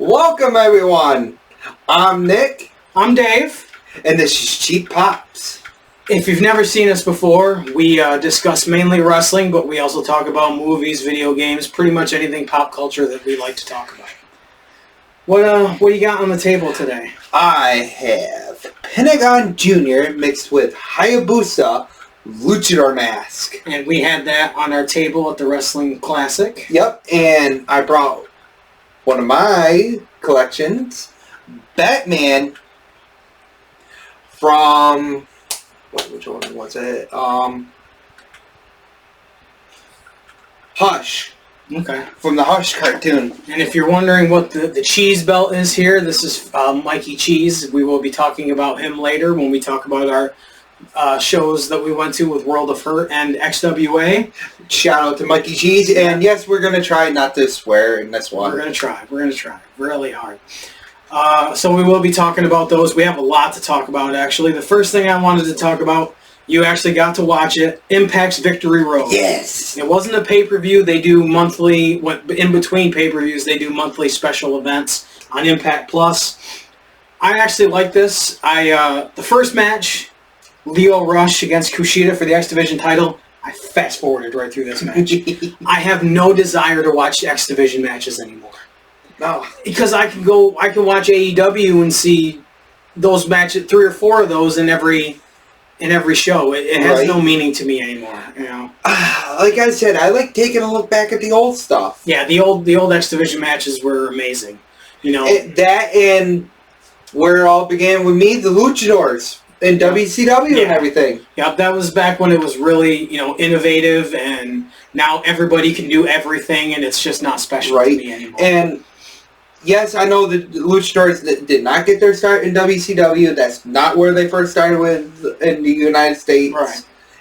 Welcome everyone. I'm Nick. I'm Dave. And this is Cheap Pops. If you've never seen us before, we discuss mainly wrestling, but we also talk about movies, video games, pretty much anything pop culture that we like to talk about. What do you got on the table today? I have Pentagon Jr. mixed with Hayabusa Luchador Mask. And we had that on our table at the Wrestling Classic. Yep, and I brought one of my collections, Batman from... which one was it? Hush. Okay. From the Hush cartoon. And if you're wondering what the cheese belt is here, this is Mikey Cheese. We will be talking about him later when we talk about our shows that we went to with World of Hurt and XWA. Shout out to Mikey Cheese. And yes, we're going to try not to swear in this one. We're going to try. We're going to try really hard. So we will be talking about those. We have a lot to talk about, actually. The first thing I wanted to talk about, you actually got to watch it, Impact's Victory Road. Yes! It wasn't a pay-per-view. They do monthly, in between pay-per-views, they do monthly special events on Impact Plus. I actually like this. The first match, Lio Rush against Kushida for the X Division title, I fast-forwarded right through this match. I have no desire to watch X Division matches anymore. No. Because I can watch AEW and see those matches, 3 or 4 of those in every show. It has no meaning to me anymore. You know. Like I said, I like taking a look back at the old stuff. Yeah, the old X Division matches were amazing. You know that, and where it all began with me, the Luchadors and WCW and everything. Yep, that was back when it was really innovative, and now everybody can do everything, and it's just not special to me anymore. And yes, I know the Luchadors did not get their start in WCW. That's not where they first started with in the United States. Right.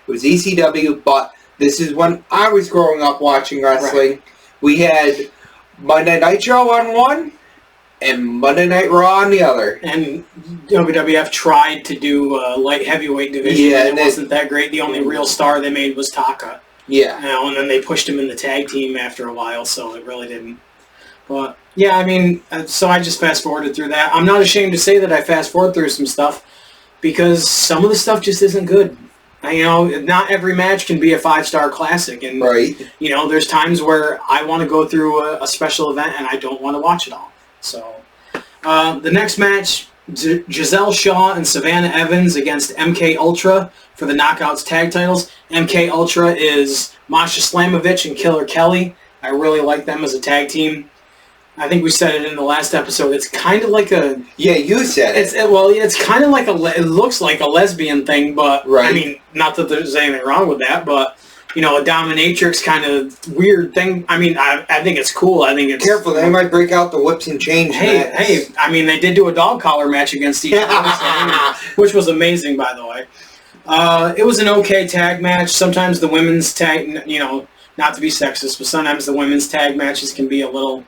It was ECW, but this is when I was growing up watching wrestling. Right. We had Monday Nitro on one and Monday Night Raw on the other. And WWF tried to do a light heavyweight division, and it wasn't that great. The only real star they made was Taka. Yeah. And then they pushed him in the tag team after a while, so it really didn't. But, yeah, I mean, so I just fast-forwarded through that. I'm not ashamed to say that I fast-forwarded through some stuff, because some of the stuff just isn't good. Not every match can be a 5-star classic. And, there's times where I want to go through a special event and I don't want to watch it all. So, the next match, Giselle Shaw and Savannah Evans against MK Ultra for the Knockouts tag titles. MK Ultra is Masha Slamovich and Killer Kelly. I really like them as a tag team. I think we said it in the last episode. It's kind of like a... Yeah, you said it. It's kind of like it looks like a lesbian thing, but... I mean, not that there's anything wrong with that, but... a dominatrix kind of weird thing. I mean, I think it's cool. I think it's... Careful, they might break out the whips and chains. Hey, I mean, they did do a dog collar match against each other, which was amazing, by the way. It was an okay tag match. Sometimes the women's tag, not to be sexist, but sometimes the women's tag matches can be a little...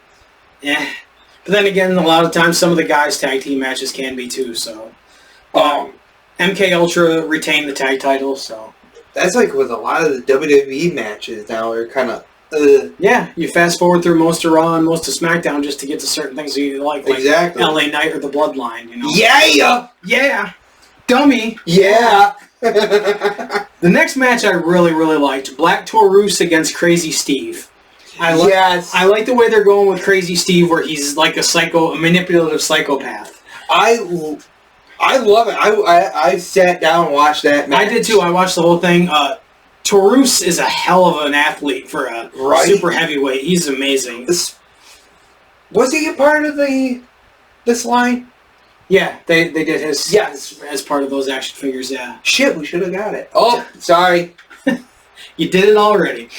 But then again, a lot of times some of the guys' tag team matches can be too, so... MK Ultra retained the tag title, so... That's like with a lot of the WWE matches now, they're kind of... Yeah, you fast forward through most of Raw and most of SmackDown just to get to certain things that you like exactly. LA Knight or the Bloodline, Yeah! Yeah! Dummy! Yeah! The next match I really, really liked. Black Taurus against Crazy Steve. I like the way they're going with Crazy Steve, where he's like a manipulative psychopath. I love it. I sat down and watched that match. I did too. I watched the whole thing. Taurus is a hell of an athlete for a super heavyweight. He's amazing. Was he a part of this line? Yeah, they did his as part of those action figures, yeah. Shit, we should have got it. Oh, sorry. You did it already.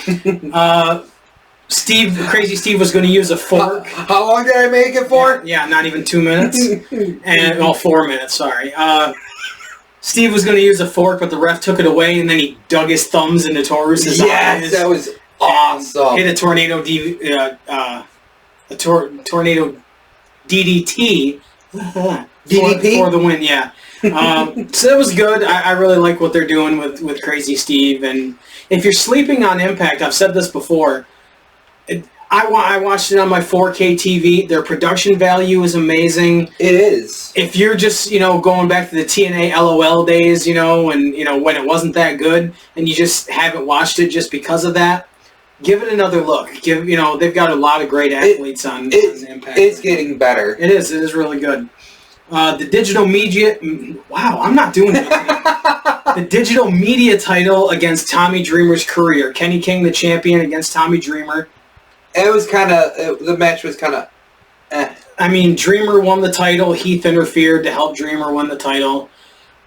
Crazy Steve was going to use a fork. How long did I make it for? Yeah, not even 2 minutes. 4 minutes, sorry. Steve was going to use a fork, but the ref took it away, and then he dug his thumbs into Taurus's eyes. Yes, that was awesome. Hit a tornado DDT. DDP? For the win, yeah. So that was good. I really like what they're doing with Crazy Steve. And if you're sleeping on Impact, I've said this before, I watched it on my 4K TV. Their production value is amazing. It is. If you're just, going back to the TNA LOL days, and, when it wasn't that good, and you just haven't watched it just because of that, give it another look. They've got a lot of great athletes on Impact. It's getting better. It is. It is really good. The digital media... Wow, I'm not doing that. The digital media title against Tommy Dreamer's career. Kenny King, the champion, against Tommy Dreamer. It was the match was kind of, I mean, Dreamer won the title. Heath interfered to help Dreamer win the title.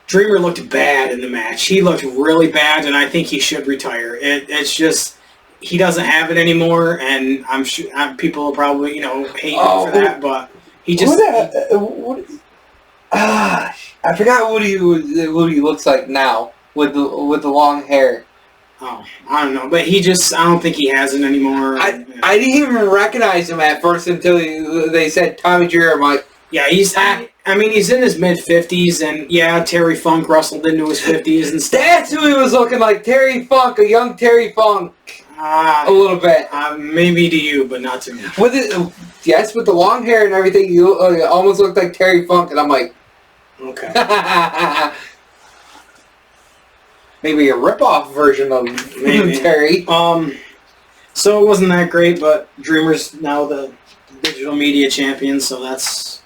Dreamer looked bad in the match. He looked really bad, and I think he should retire. It's just, he doesn't have it anymore, and I'm sure people will probably, hate him for that, but he just... I forgot what he looks like now with the long hair. Oh, I don't know, but I don't think he has it anymore. I didn't even recognize him at first until they said Tommy Dreamer. I'm like, yeah, he's in his mid-50s, and yeah, Terry Funk wrestled into his 50s and stuff. That's who he was looking like, Terry Funk, a young Terry Funk. A little bit. Maybe to you, but not to me. With the long hair and everything, you almost looked like Terry Funk, and I'm like, okay. Maybe a rip-off version of Terry. So it wasn't that great, but Dreamer's now the digital media champion, so that's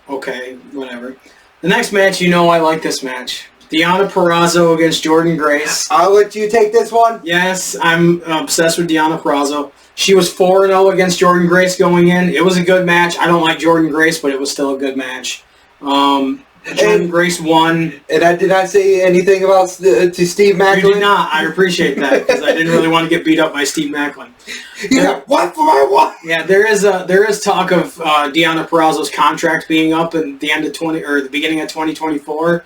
okay, whatever. The next match, I like this match. Deonna Purrazzo against Jordynne Grace. I'll let you take this one. Yes, I'm obsessed with Deonna Purrazzo. She was 4-0 against Jordynne Grace going in. It was a good match. I don't like Jordynne Grace, but it was still a good match. Jordynne Grace won. And I did not say anything about to Steve Macklin. You did not. I appreciate that, because I didn't really want to get beat up by Steve Macklin. Yeah, what for my what? Yeah, there is talk of Deonna Purrazzo's contract being up at the end of the beginning of 2024.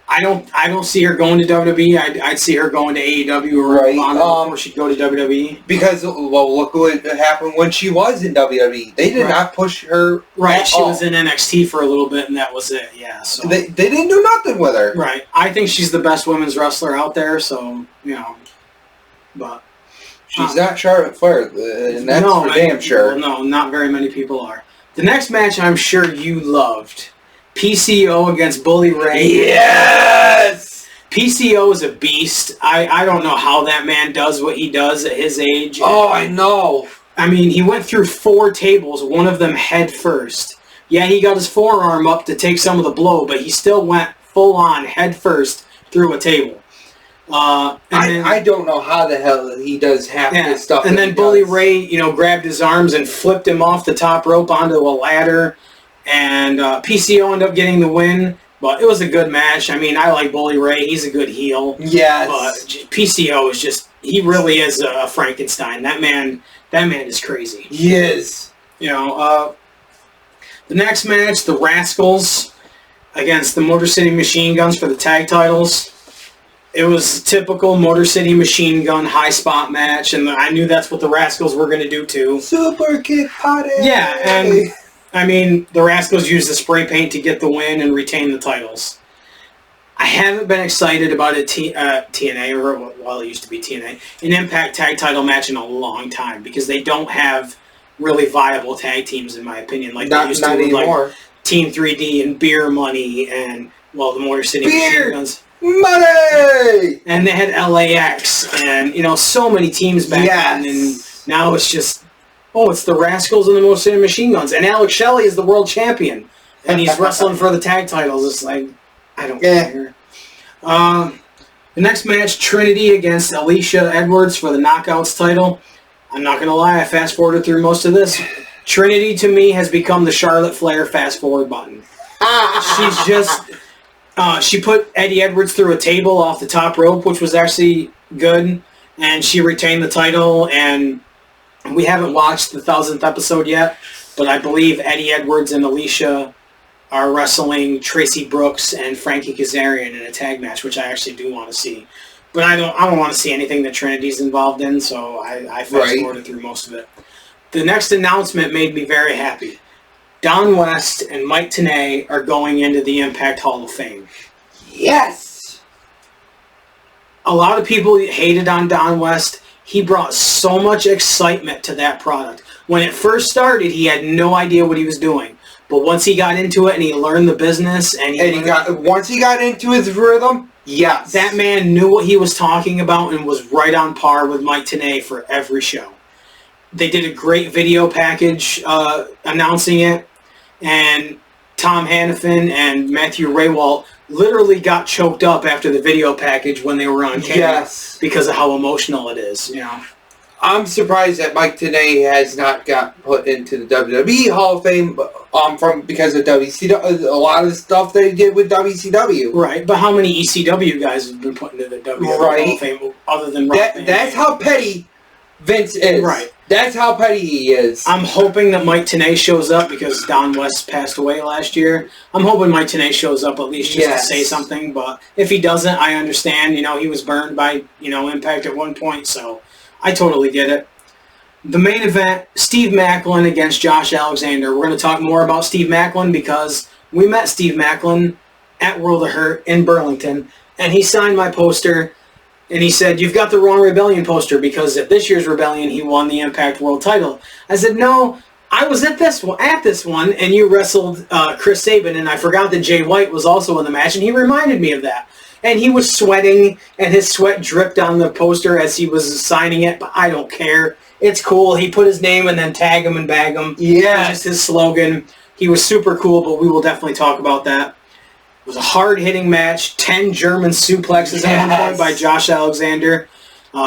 I don't see her going to WWE. I'd see her going to AEW or before she'd go to WWE. Because, look what happened when she was in WWE. They did not push her. Right, she was in NXT for a little bit, and that was it. Yeah, so they didn't do nothing with her. Right, I think she's the best women's wrestler out there. So but she's not Charlotte Flair, and that's for damn sure. Well, no, not very many people are. The next match, I'm sure you loved. PCO against Bully Ray. Yes! PCO is a beast. I don't know how that man does what he does at his age. Oh, I know. I mean, he went through 4 tables, one of them head first. Yeah, he got his forearm up to take some of the blow, but he still went full on head first through a table. I don't know how the hell he does half this stuff. And then Bully Ray, grabbed his arms and flipped him off the top rope onto a ladder. And PCO ended up getting the win, but it was a good match. I mean, I like Bully Ray. He's a good heel. Yes. But PCO is just, he really is a Frankenstein. That man is crazy. He is. The next match, the Rascals against the Motor City Machine Guns for the tag titles. It was typical Motor City Machine Gun high spot match, and I knew that's what the Rascals were going to do too. Super kick party! Yeah, and I mean, the Rascals used the spray paint to get the win and retain the titles. I haven't been excited about a TNA, or it used to be TNA, an Impact tag title match in a long time, because they don't have really viable tag teams, in my opinion, like they used to with like Team 3D and Beer Money and, the Motor City Machine Guns. Money! And they had LAX and, so many teams back then, and now it's just, it's the Rascals and the Motor City Machine Guns, and Alex Shelley is the world champion, and he's wrestling for the tag titles. It's like, I don't care. The next match, Trinity against Alicia Edwards for the Knockouts title. I'm not going to lie, I fast-forwarded through most of this. Trinity, to me, has become the Charlotte Flair fast-forward button. She's just... she put Eddie Edwards through a table off the top rope, which was actually good, and she retained the title, and we haven't watched the 1000th episode yet, but I believe Eddie Edwards and Alicia are wrestling Tracy Brooks and Frankie Kazarian in a tag match, which I actually do want to see. But I don't want to see anything that Trinity's involved in, so I fast-forwarded through most of it. The next announcement made me very happy. Don West and Mike Tenay are going into the Impact Hall of Fame. Yes! A lot of people hated on Don West. he brought so much excitement to that product. When it first started, he had no idea what he was doing. But once he got into it and he learned the business once he got into his rhythm, yes. That man knew what he was talking about and was right on par with Mike Tenay for every show. They did a great video package announcing it, and Tom Hannafin and Matthew Raywalt literally got choked up after the video package when they were on camera because of how emotional it is, you know. I'm surprised that Mike Tenay has not got put into the WWE Hall of Fame because of WCW. A lot of the stuff that he did with WCW. Right, but how many ECW guys have been put into the WWE Hall of Fame other than Rob Van That's how petty Vince is. Right. That's how petty he is. I'm hoping that Mike Tenay shows up because Don West passed away last year. I'm hoping Mike Tenay shows up at least just to say something. But if he doesn't, I understand. You know, he was burned by, you know, Impact at one point, so I totally get it. The main event, Steve Macklin against Josh Alexander. We're going to talk more about Steve Macklin because we met Steve Macklin at World of Hurt in Burlington, and he signed my poster. And he said, "You've got the wrong Rebellion poster because at this year's Rebellion, he won the Impact World title." I said, "No, I was at this one, and you wrestled Chris Sabin, and I forgot that Jay White was also in the match, and he reminded me of that." And he was sweating, and his sweat dripped on the poster as he was signing it, but I don't care. It's cool. He put his name and then tag him and bag him. Yeah. Just his slogan. He was super cool, but we will definitely talk about that. It was a hard-hitting match. 10 German suplexes at one point by Josh Alexander.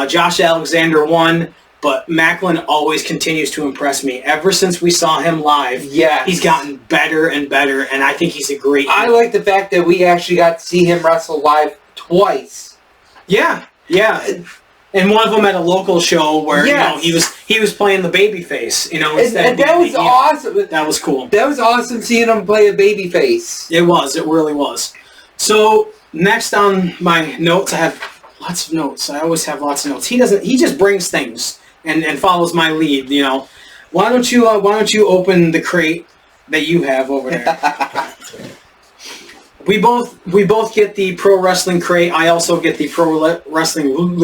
Josh Alexander won, but Macklin always continues to impress me. Ever since we saw him live, he's gotten better and better, and I think he's a great... I like the fact that we actually got to see him wrestle live twice. Yeah. And one of them at a local show where you know he was playing the baby face, you know, and that was awesome. That was cool. That was awesome seeing him play a baby face. It really was. So next on my notes, I have lots of notes. I always have lots of notes. He just brings things and follows my lead, you know. Why don't you open the crate that you have over there? We both get the pro wrestling crate. I also get the pro wrestling. Why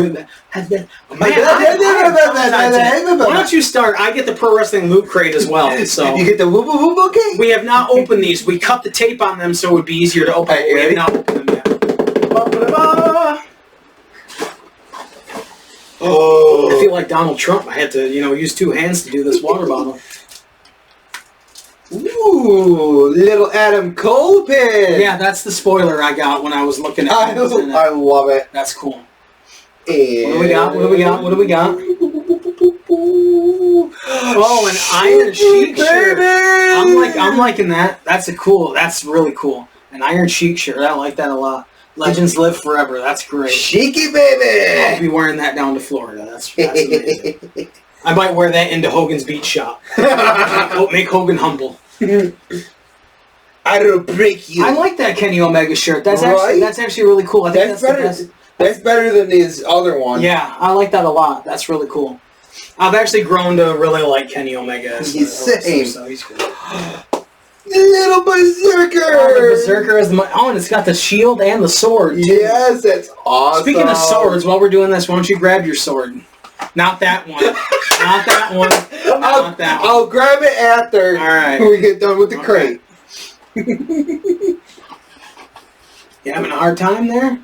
don't you start? I get the pro wrestling loot crate as well. So you get the whoop whoop. Okay. We have not opened these. We cut the tape on them so it would be easier to open. We have not opened them yet. Oh! I feel like Donald Trump. I had to, use two hands to do this water bottle. Ooh, little Adam Cole pin. Yeah, that's the spoiler I got when I was looking at it. I love it. That's cool. And what do we got? Oh, an Iron Sheik shirt. I'm liking that. That's really cool. An Iron Sheik shirt. I like that a lot. Legends live forever. That's great. Sheiky baby. I'll be wearing that down to Florida. That's amazing. I might wear that into Hogan's Beach Shop. Make Hogan humble. I don't break you. I like that Kenny Omega shirt. That's actually really cool. I think that's better. That's better than his other one. Yeah, I like that a lot. That's really cool. I've actually grown to really like Kenny Omega. He's same. So he's cool. Little Berserker. Oh, the Berserker is and it's got the shield and the sword. Yes, that's awesome. Speaking of swords, while we're doing this, why don't you grab your sword? Not that one. Not that one. Not that one. I'll grab it after we get done with the crate. You having a hard time there?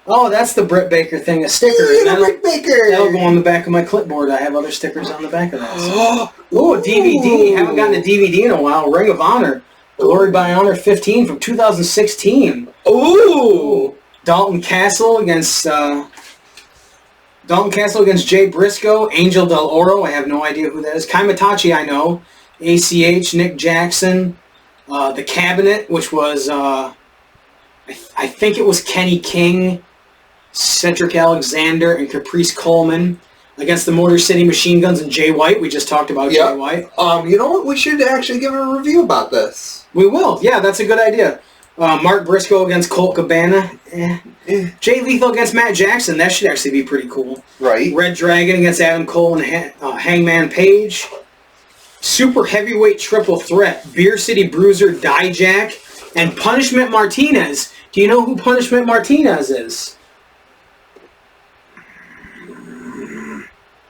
Oh, that's the Britt Baker thing, a sticker. Britt Baker. That'll go on the back of my clipboard. I have other stickers on the back of that. Ooh, a DVD. Haven't gotten a DVD in a while. Ring of Honor. Glory by Honor 15 from 2016. Ooh. Dalton Castle against Jay Briscoe. Angel Del Oro. I have no idea who that is. Kaimitachi, I know. ACH, Nick Jackson. The Cabinet, which was, I think it was Kenny King, Cedric Alexander, and Caprice Coleman against the Motor City Machine Guns and Jay White. We just talked about Jay White. You know what? We should actually give a review about this. We will. Yeah, that's a good idea. Mark Briscoe against Colt Cabana. Jay Lethal against Matt Jackson. That should actually be pretty cool. Right. Red Dragon against Adam Cole and Hangman Page. Super Heavyweight Triple Threat. Beer City Bruiser Dijak and Punishment Martinez. Do you know who Punishment Martinez is?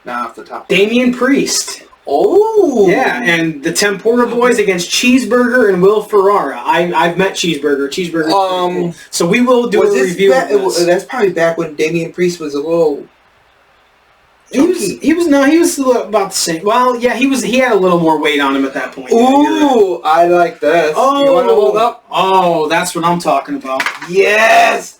Not off the top. Damian Priest. Oh. Yeah, and the Tempura Boys against Cheeseburger and Will Ferrara. I've met Cheeseburger. Cheeseburger. Cool. So we will do a review of this. That's probably back when Damian Priest was a little... He was about the same. Well, yeah, he had a little more weight on him at that point. Ooh, I like this. Oh, you want to hold up? Oh, that's what I'm talking about. Yes,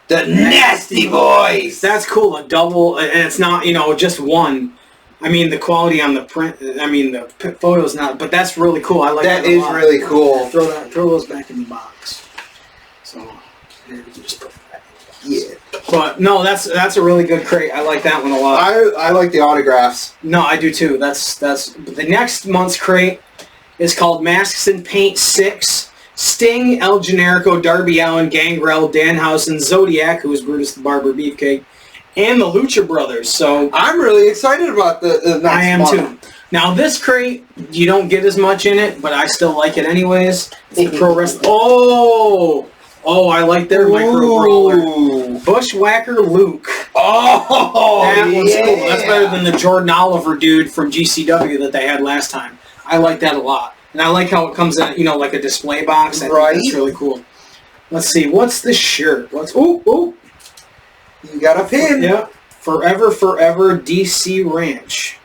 the Nasty Boys. That's cool. A double, and it's not just one. I mean, the quality on the print. I mean, the photo's not, but that's really cool. I like that. That is really cool. Throw those back in the box. So here we can just put that. Yeah. But no, that's a really good crate. I like that one a lot. I like the autographs. No, I do too. That's the next month's crate is called Masks and Paint 6. Sting, El Generico, Darby Allin, Gangrel, Danhausen, Zodiac, who is Brutus the Barber Beefcake, and the Lucha Brothers. So I'm really excited about the next I am month. too. Now this crate, you don't get as much in it, but I still like it anyways. It's the Pro Wrestling. Oh, I like their micro brawler. Bushwhacker Luke. Oh, that one's cool. That's better than the Jordan Oliver dude from GCW that they had last time. I like that a lot. And I like how it comes in, like a display box. I think that's really cool. Let's see. What's the shirt? Ooh. You got a pin. Yeah. Forever DC Ranch.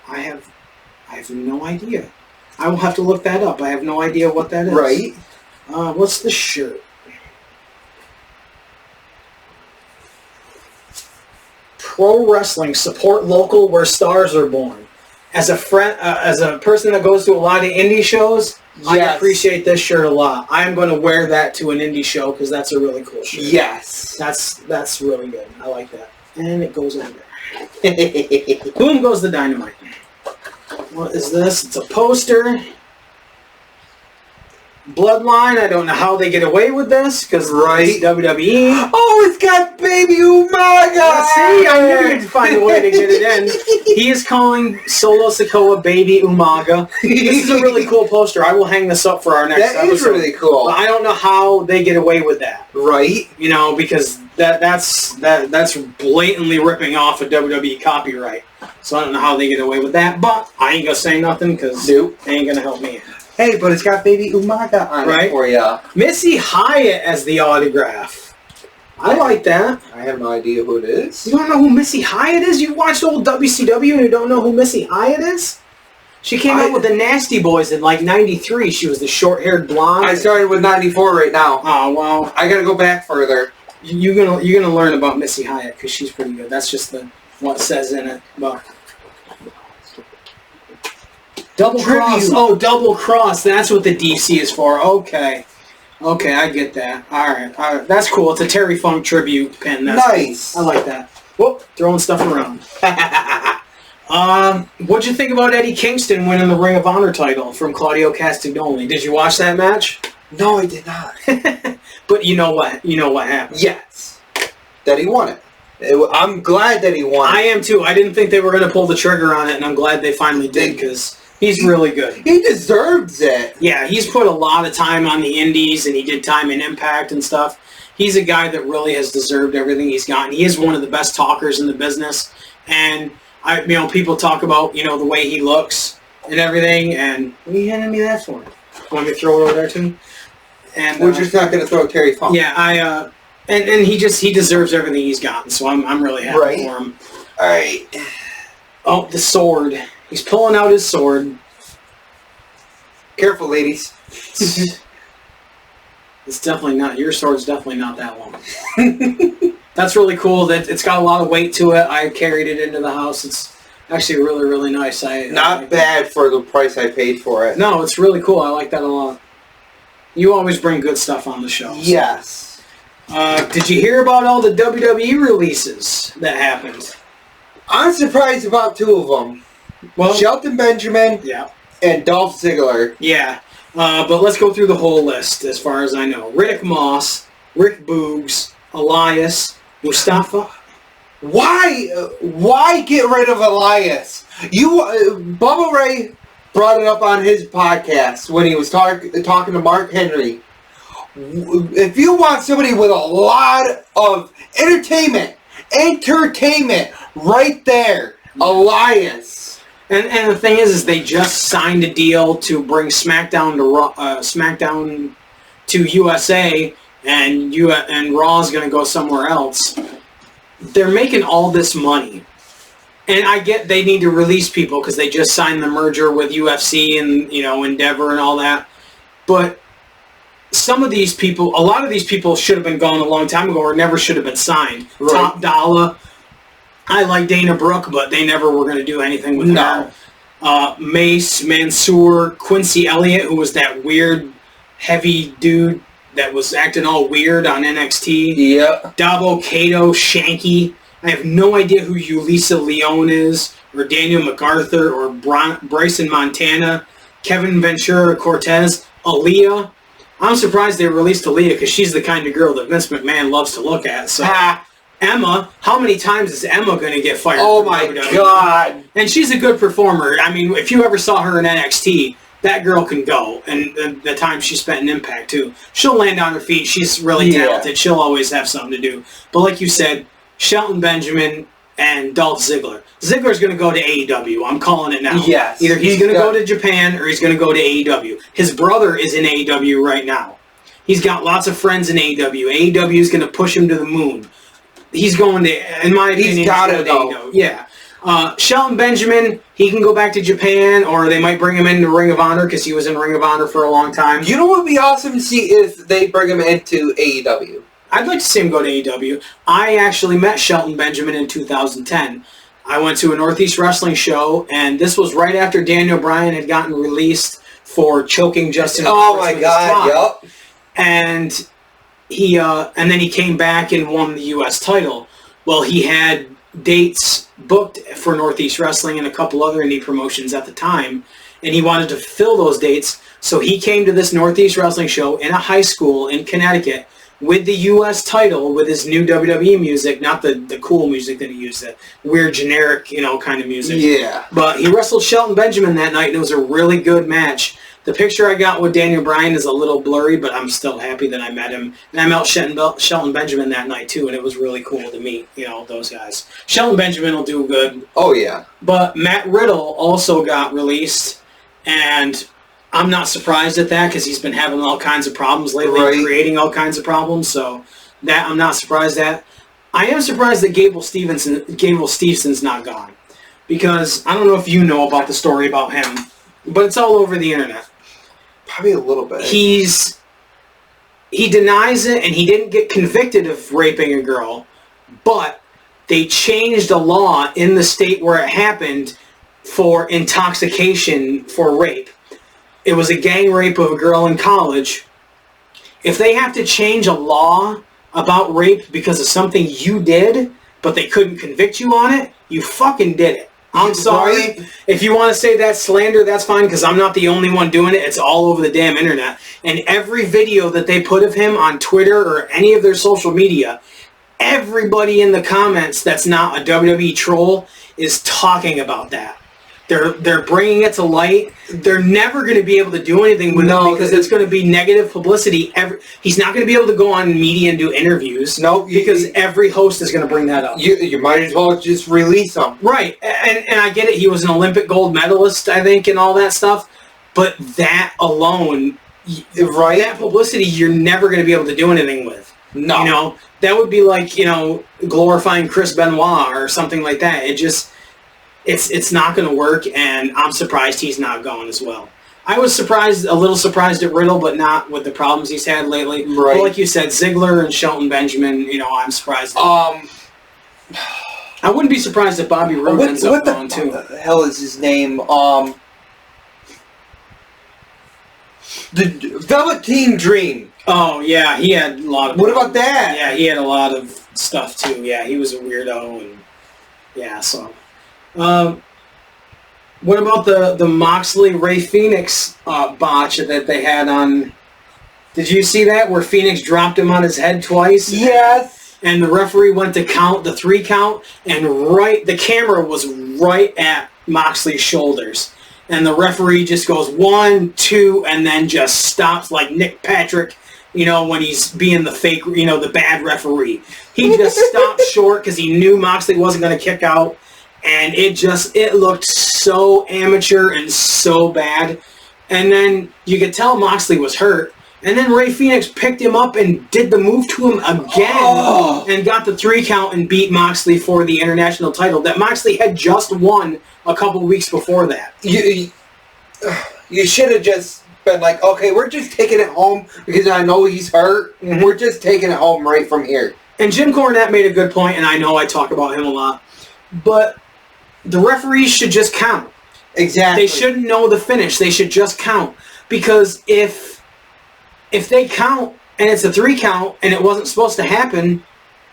I have no idea. I will have to look that up. I have no idea what that is. Right. What's the shirt? Pro wrestling, support local where stars are born. As a friend, as a person that goes to a lot of indie shows, yes. I appreciate this shirt a lot. I am going to wear that to an indie show because that's a really cool shirt. Yes, that's really good. I like that. And it goes over there. Boom goes the dynamite. What is this? It's a poster. Bloodline, I don't know how they get away with this, because it's WWE. Oh, it's got Baby Umaga! See, I knew you'd find a way to get it in. He is calling Solo Sikoa Baby Umaga. This is a really cool poster. I will hang this up for our next episode. That is really cool. But I don't know how they get away with that. Right. Because that's blatantly ripping off a WWE copyright. So I don't know how they get away with that, but I ain't going to say nothing, because they ain't going to help me. Hey, but it's got Baby Umaga on it for you. Missy Hyatt as the autograph. I like that. I have no idea who it is. You don't know who Missy Hyatt is? You watched old WCW and you don't know who Missy Hyatt is? She came out with the Nasty Boys in like '93. She was the short-haired blonde. I started with '94 right now. Oh well, I gotta go back further. You're gonna learn about Missy Hyatt because she's pretty good. That's just what it says in it. But Double Cross. Oh, Double Cross. That's what the DC is for. Okay, I get that. All right. That's cool. It's a Terry Funk tribute pin. That's nice. Cool. I like that. Whoop, throwing stuff around. What'd you think about Eddie Kingston winning the Ring of Honor title from Claudio Castagnoli? Did you watch that match? No, I did not. But you know what? You know what happened? Yes, that he won it. I'm glad that he won. I am too. I didn't think they were going to pull the trigger on it, and I'm glad they finally did because. He's really good. He deserves it. Yeah, he's put a lot of time on the indies, and he did time in Impact and stuff. He's a guy that really has deserved everything he's gotten. He is one of the best talkers in the business, and people talk about the way he looks and everything. And what are you handing me that for? Want me to throw it over there too? And we're just not going to throw Terry Funk. Yeah, and he deserves everything he's gotten. So I'm really happy for him. All right. Oh, the sword. He's pulling out his sword. Careful, ladies. It's definitely not. Your sword's definitely not that long. That's really cool. That it's got a lot of weight to it. I carried it into the house. It's actually really, really nice. Not bad for the price I paid for it. No, it's really cool. I like that a lot. You always bring good stuff on the show. Yes. Did you hear about all the WWE releases that happened? I'm surprised about two of them. Well, Shelton Benjamin and Dolph Ziggler. Yeah, but let's go through the whole list as far as I know. Riddick Moss, Rick Boogs, Elias, Mustafa. Why get rid of Elias? Bubba Ray brought it up on his podcast when he was talking to Mark Henry. If you want somebody with a lot of entertainment right there, Elias. And the thing is they just signed a deal to bring SmackDown to USA, and Raw's going to go somewhere else. They're making all this money. And I get they need to release people because they just signed the merger with UFC and, Endeavor and all that. But some of these people, a lot of these people should have been gone a long time ago or never should have been signed. Right. Top Dollar. I like Dana Brooke, but they never were going to do anything with her. Mace, Mansoor, Quincy Elliott, who was that weird, heavy dude that was acting all weird on NXT. Yeah. Dabo Kato, Shanky. I have no idea who Ulisa Leone is, or Daniel MacArthur, or Bryson Montana, Kevin Ventura Cortez, Aaliyah. I'm surprised they released Aaliyah because she's the kind of girl that Vince McMahon loves to look at. So Emma, how many times is Emma going to get fired? Oh my God! And she's a good performer. I mean, if you ever saw her in NXT, that girl can go. And the time she spent in Impact too, she'll land on her feet. She's really talented. She'll always have something to do. But like you said, Shelton Benjamin and Dolph Ziggler. Ziggler's going to go to AEW. I'm calling it now. Yes. Either he's going to go to Japan or he's going to go to AEW. His brother is in AEW right now. He's got lots of friends in AEW. AEW is going to push him to the moon. He's going to, in my opinion, he's got to go. AEW. Yeah. Shelton Benjamin, he can go back to Japan, or they might bring him into Ring of Honor because he was in Ring of Honor for a long time. You know what would be awesome to see if they bring him into AEW? I'd like to see him go to AEW. I actually met Shelton Benjamin in 2010. I went to a Northeast Wrestling show, and this was right after Daniel Bryan had gotten released for choking Justin. Oh my God! Yep. And and then he came back and won the U.S. title. Well, he had dates booked for Northeast Wrestling and a couple other indie promotions at the time, and he wanted to fill those dates. So he came to this Northeast Wrestling show in a high school in Connecticut with the U.S. title, with his new WWE music, not the cool music that he used, that weird generic, kind of music. Yeah. But he wrestled Shelton Benjamin that night, and it was a really good match. The picture I got with Daniel Bryan is a little blurry, but I'm still happy that I met him. And I met Shelton Benjamin that night, too, and it was really cool to meet, those guys. Shelton Benjamin will do good. Oh, yeah. But Matt Riddle also got released, and I'm not surprised at that because he's been having all kinds of problems lately, creating all kinds of problems. So that I'm not surprised at. I am surprised that Gable Stevenson's not gone, because I don't know if you know about the story about him, but it's all over the internet. Probably a little bit. He denies it, and he didn't get convicted of raping a girl, but they changed a law in the state where it happened for intoxication for rape. It was a gang rape of a girl in college. If they have to change a law about rape because of something you did, but they couldn't convict you on it, you fucking did it. I'm sorry. Right? If you want to say that's slander, that's fine, because I'm not the only one doing it. It's all over the damn internet. And every video that they put of him on Twitter or any of their social media, everybody in the comments that's not a WWE troll is talking about that. They're bringing it to light. They're never going to be able to do anything with it because it's going to be negative publicity. He's not going to be able to go on media and do interviews. No, because every host is going to bring that up. You might as well just release him. Right, and I get it. He was an Olympic gold medalist, I think, and all that stuff. But that alone, that publicity, you're never going to be able to do anything with. No, that would be like glorifying Chris Benoit or something like that. It just. It's not going to work, and I'm surprised he's not going as well. I was a little surprised at Riddle, but not with the problems he's had lately. Right. But like you said, Ziggler and Shelton Benjamin, I'm surprised. I wouldn't be surprised if Bobby Roode ends up going too. What the hell is his name? The Velveteen Dream. Oh, yeah, he had a lot of... What about that? Yeah, he had a lot of stuff, too. Yeah, he was a weirdo, and... Yeah, so... what about the Moxley Ray Phoenix botch that they had on? Did you see that where Phoenix dropped him on his head twice? Yes. And the referee went to count the 3 count, and the camera was right at Moxley's shoulders, and the referee just goes 1, 2, and then just stops like Nick Patrick. When he's being the fake, the bad referee. He just stopped short because he knew Moxley wasn't going to kick out. and it looked so amateur and so bad. And then you could tell Moxley was hurt. And then Rey Fenix picked him up and did the move to him again and got the 3 count and beat Moxley for the international title that Moxley had just won a couple weeks before that. You should have just been like, okay, we're just taking it home because I know he's hurt. Mm-hmm. We're just taking it home right from here. And Jim Cornette made a good point, and I know I talk about him a lot, but the referees should just count. Exactly. They shouldn't know the finish. They should just count. Because if they count and it's a 3 count and it wasn't supposed to happen,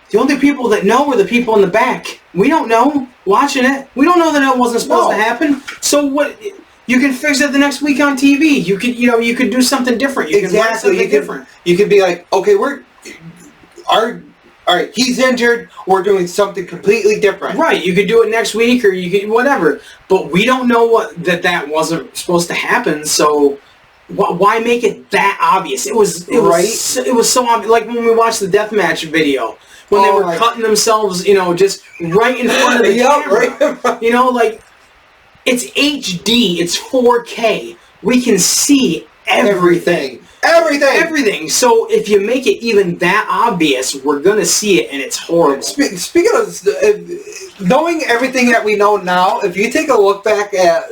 the only people that know are the people in the back. We don't know watching it. We don't know that it wasn't supposed to happen. So what? You can fix it the next week on TV. You could do something different. You can write something different. You could be like, okay, all right, he's injured. We're doing something completely different. Right. You could do it next week or you could whatever. But we don't know that wasn't supposed to happen. So why make it that obvious? It was so obvious. Like when we watched the deathmatch video, when they were cutting themselves, just right in front of the camera. Right. Like it's HD, it's 4K. We can see everything. Everything. So if you make it even that obvious, we're gonna see it, and it's horrible. Speaking of knowing everything that we know now, if you take a look back at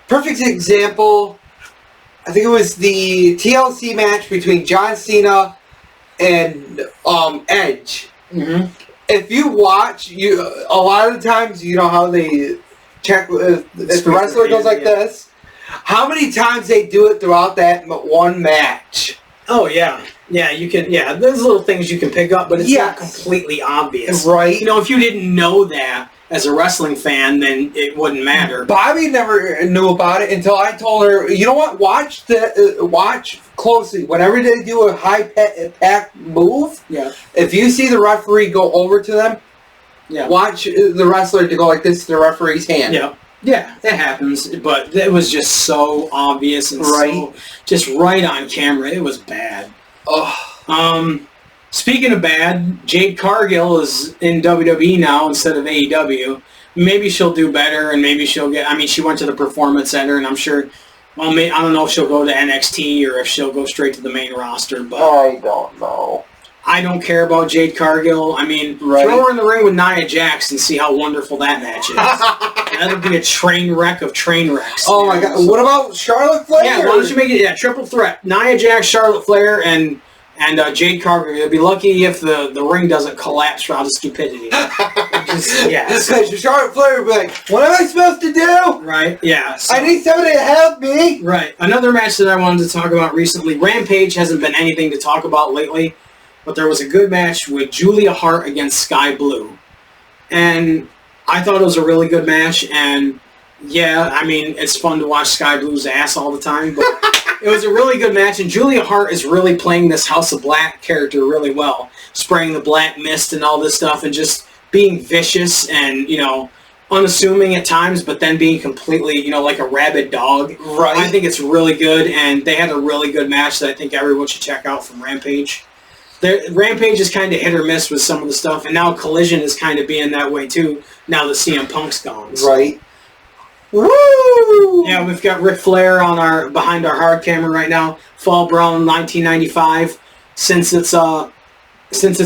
perfect example. I think it was the TLC match between John Cena and Edge. Mm-hmm. If you watch, a lot of the times, you know how they check if the wrestler goes like this. How many times they do it throughout that one match? Oh yeah, you can. Yeah, there's little things you can pick up, but it's not completely obvious, right? If you didn't know that as a wrestling fan, then it wouldn't matter. Bobby never knew about it until I told her, you know what, watch closely. Whenever they do a high-pack move, if you see the referee go over to them, watch the wrestler to go like this to the referee's hand. Yeah, that happens, but it was just so obvious and so just right on camera. It was bad. Speaking of bad, Jade Cargill is in WWE now instead of AEW. Maybe she'll do better, and maybe she'll get... she went to the Performance Center, and I'm sure... Well, I don't know if she'll go to NXT or if she'll go straight to the main roster, but... I don't know. I don't care about Jade Cargill. Throw her in the ring with Nia Jax and see how wonderful that match is. That'll be a train wreck of train wrecks. Oh, my God. What about Charlotte Flair? Yeah, why don't you make it triple threat? Nia Jax, Charlotte Flair, and Jade Cargill. You'll be lucky if the ring doesn't collapse out of stupidity. Because Charlotte Flair will be like, what am I supposed to do? Right, yeah. So, I need somebody to help me. Right. Another match that I wanted to talk about recently, Rampage hasn't been anything to talk about lately, but there was a good match with Julia Hart against Sky Blue. And I thought it was a really good match, and it's fun to watch Sky Blue's ass all the time, but it was a really good match, and Julia Hart is really playing this House of Black character really well, spraying the black mist and all this stuff, and just being vicious and, unassuming at times, but then being completely, like a rabid dog. Right. I think it's really good, and they had a really good match that I think everyone should check out from Rampage. Rampage is kind of hit or miss with some of the stuff, and now Collision is kind of being that way too, now that CM Punk's gone. So. Right. Woo! Yeah, we've got Ric Flair behind our hard camera right now. Fall Brawl 1995. Since it's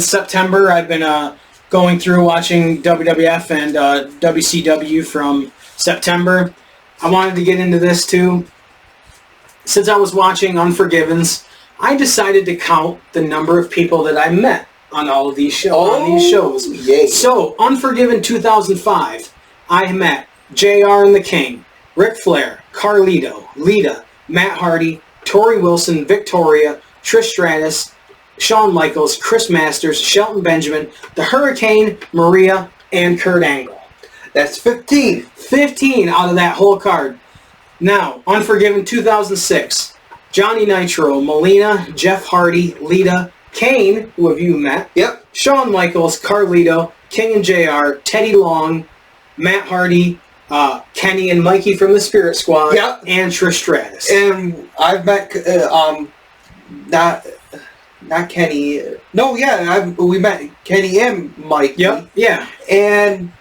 September, I've been going through watching WWF and WCW from September. I wanted to get into this too. Since I was watching Unforgivens, I decided to count the number of people that I met on all of these shows. Yay. So, Unforgiven 2005, I met JR and the King, Ric Flair, Carlito, Lita, Matt Hardy, Tori Wilson, Victoria, Trish Stratus, Shawn Michaels, Chris Masters, Shelton Benjamin, The Hurricane, Maria, and Kurt Angle. That's 15. 15 out of that whole card. Now, Unforgiven 2006. Johnny Nitro, Melina, Jeff Hardy, Lita, Kane, who have you met? Yep. Shawn Michaels, Carlito, King and JR, Teddy Long, Matt Hardy, Kenny and Mikey from the Spirit Squad, and Trish Stratus. And I've met, not Kenny. No, we met Kenny and Mikey. Yep. Yeah. And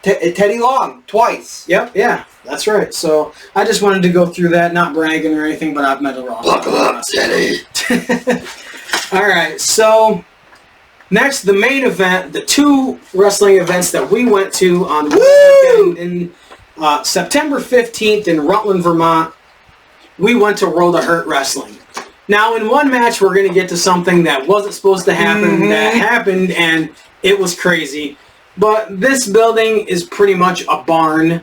Teddy Long, twice. Yep, yeah, that's right. So I just wanted to go through that, not bragging or anything, but I've met a lot. Buckle up, Teddy. All right, so next, the main event, the two wrestling events that we went to on in September 15th in Rutland, Vermont. We went to World of Hurt Wrestling. Now, in one match, we're going to get to something that wasn't supposed to happen, that happened, and it was crazy. But this building is pretty much a barn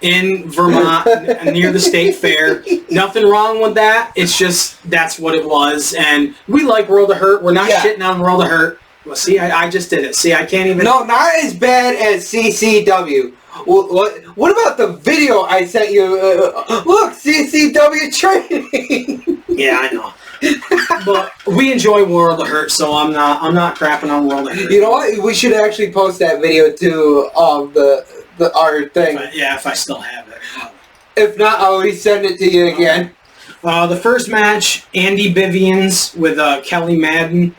in Vermont near the State Fair. Nothing wrong with that. It's just, that's what it was. And we like World of Hurt. We're not shitting on World of Hurt. Well, see, I just did it. See, I can't even... No, not as bad as CCW. What about the video I sent you? Look, CCW training. Yeah, I know. But we enjoy World of Hurt, so I'm not crapping on World of Hurt. You know what? We should actually post that video to our thing. If I still have it. If not, I'll resend it to you again. The first match, Andy Bivians with Kelly Madden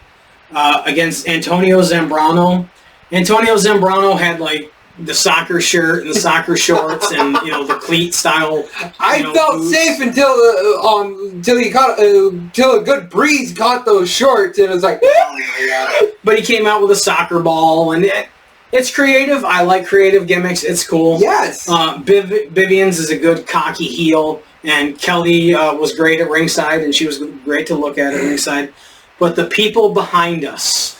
against Antonio Zambrano. Antonio Zambrano had like the soccer shirt and the soccer shorts and the cleat style. I felt boots. safe until he caught until a good breeze caught those shorts, and it was like, oh my god. But he came out with a soccer ball, and it's creative. I like creative gimmicks. It's cool. Yes. Bivians is a good cocky heel, and Kelly was great at ringside, and she was great to look at ringside. But the people behind us.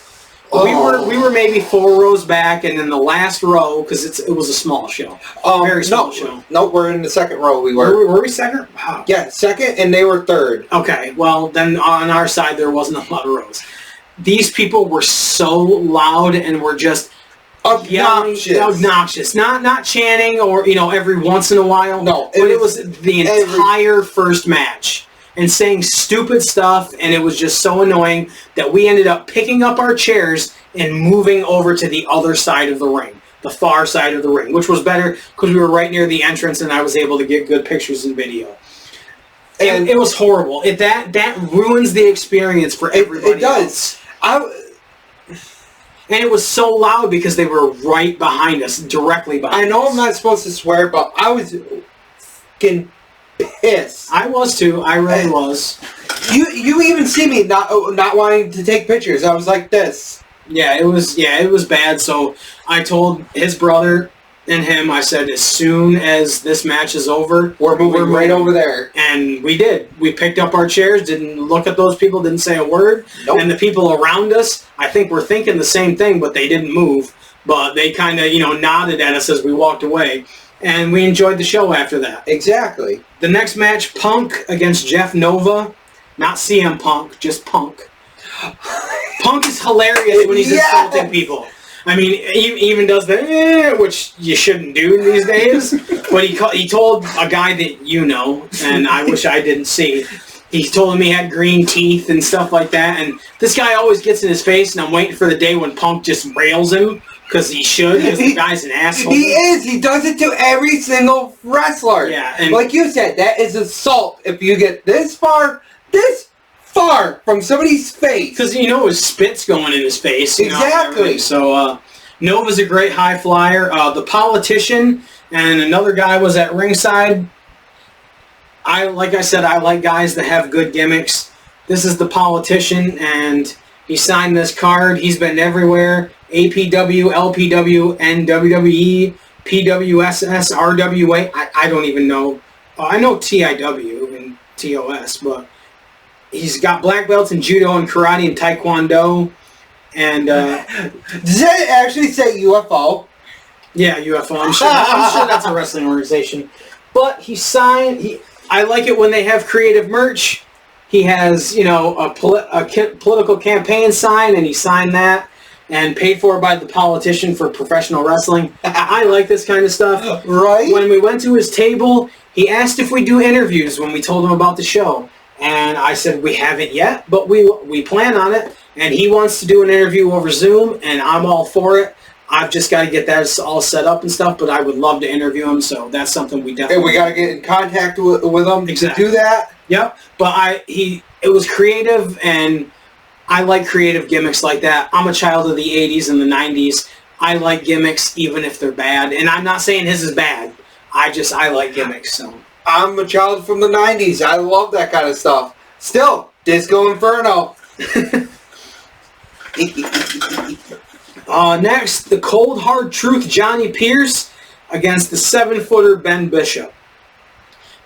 We were maybe 4 rows back, and in the last row, because it was a small show. Very small show. No, we're in the second row. We were. Were we second? Wow. Yeah, second, and they were third. Okay, well, then on our side, there wasn't a lot of rows. These people were so loud and were just obnoxious. Not chanting or, every once in a while. No. It was the entire first match. And saying stupid stuff, and it was just so annoying that we ended up picking up our chairs and moving over to the other side of the ring, the far side of the ring, which was better because we were right near the entrance and I was able to get good pictures and video. And it was horrible. That ruins the experience for everybody. It does. And it was so loud because they were right behind us, directly behind us. I know I'm not supposed to swear, but I was fucking pissed. I was too. I really was. You even see me not wanting to take pictures. I was like this. Yeah, it was bad. So I told his brother and him, I said, as soon as this match is over, we're moving right over there. And we did. We picked up our chairs, didn't look at those people, didn't say a word. Nope. And the people around us, I think were thinking the same thing, but they didn't move. But they kind of, nodded at us as we walked away. And we enjoyed the show after that. Exactly. The next match, Punk against Jeff Nova. Not CM Punk, just Punk. Punk is hilarious when he's insulting people. I mean, he even does the which you shouldn't do these days. But he told a guy that and I wish I didn't see. He told him he had green teeth and stuff like that. And this guy always gets in his face, and I'm waiting for the day when Punk just rails him. Because he should, because the guy's an asshole. He is. He does it to every single wrestler. Yeah. And like you said, that is assault if you get this far from somebody's face. Because, his spit's going in his face. Exactly. So, Nova's a great high flyer. The Politician and another guy was at ringside. Like I said, I like guys that have good gimmicks. This is the Politician, and he signed this card. He's been everywhere. APW, LPW, and WWE, PWSS, RWA. I don't even know. I know TIW and TOS, but he's got black belts in judo and karate and taekwondo. And does that actually say UFO? Yeah, UFO. I'm sure that's a wrestling organization. But he signed. I like it when they have creative merch. He has, a political campaign sign, and he signed that. And paid for by the Politician for professional wrestling. I like this kind of stuff. Right? When we went to his table, he asked if we do interviews when we told him about the show. And I said, we haven't yet, but we plan on it. And he wants to do an interview over Zoom, and I'm all for it. I've just got to get that all set up and stuff, but I would love to interview him, so that's something we definitely... And we got to get in contact with him to do that? Yep. But it was creative, and... I like creative gimmicks like that. I'm a child of the 80s and the 90s. I like gimmicks even if they're bad. And I'm not saying his is bad. I like gimmicks. So I'm a child from the 90s. I love that kind of stuff. Still, Disco Inferno. Next, the Cold Hard Truth Johnny Pierce against the 7-footer Ben Bishop.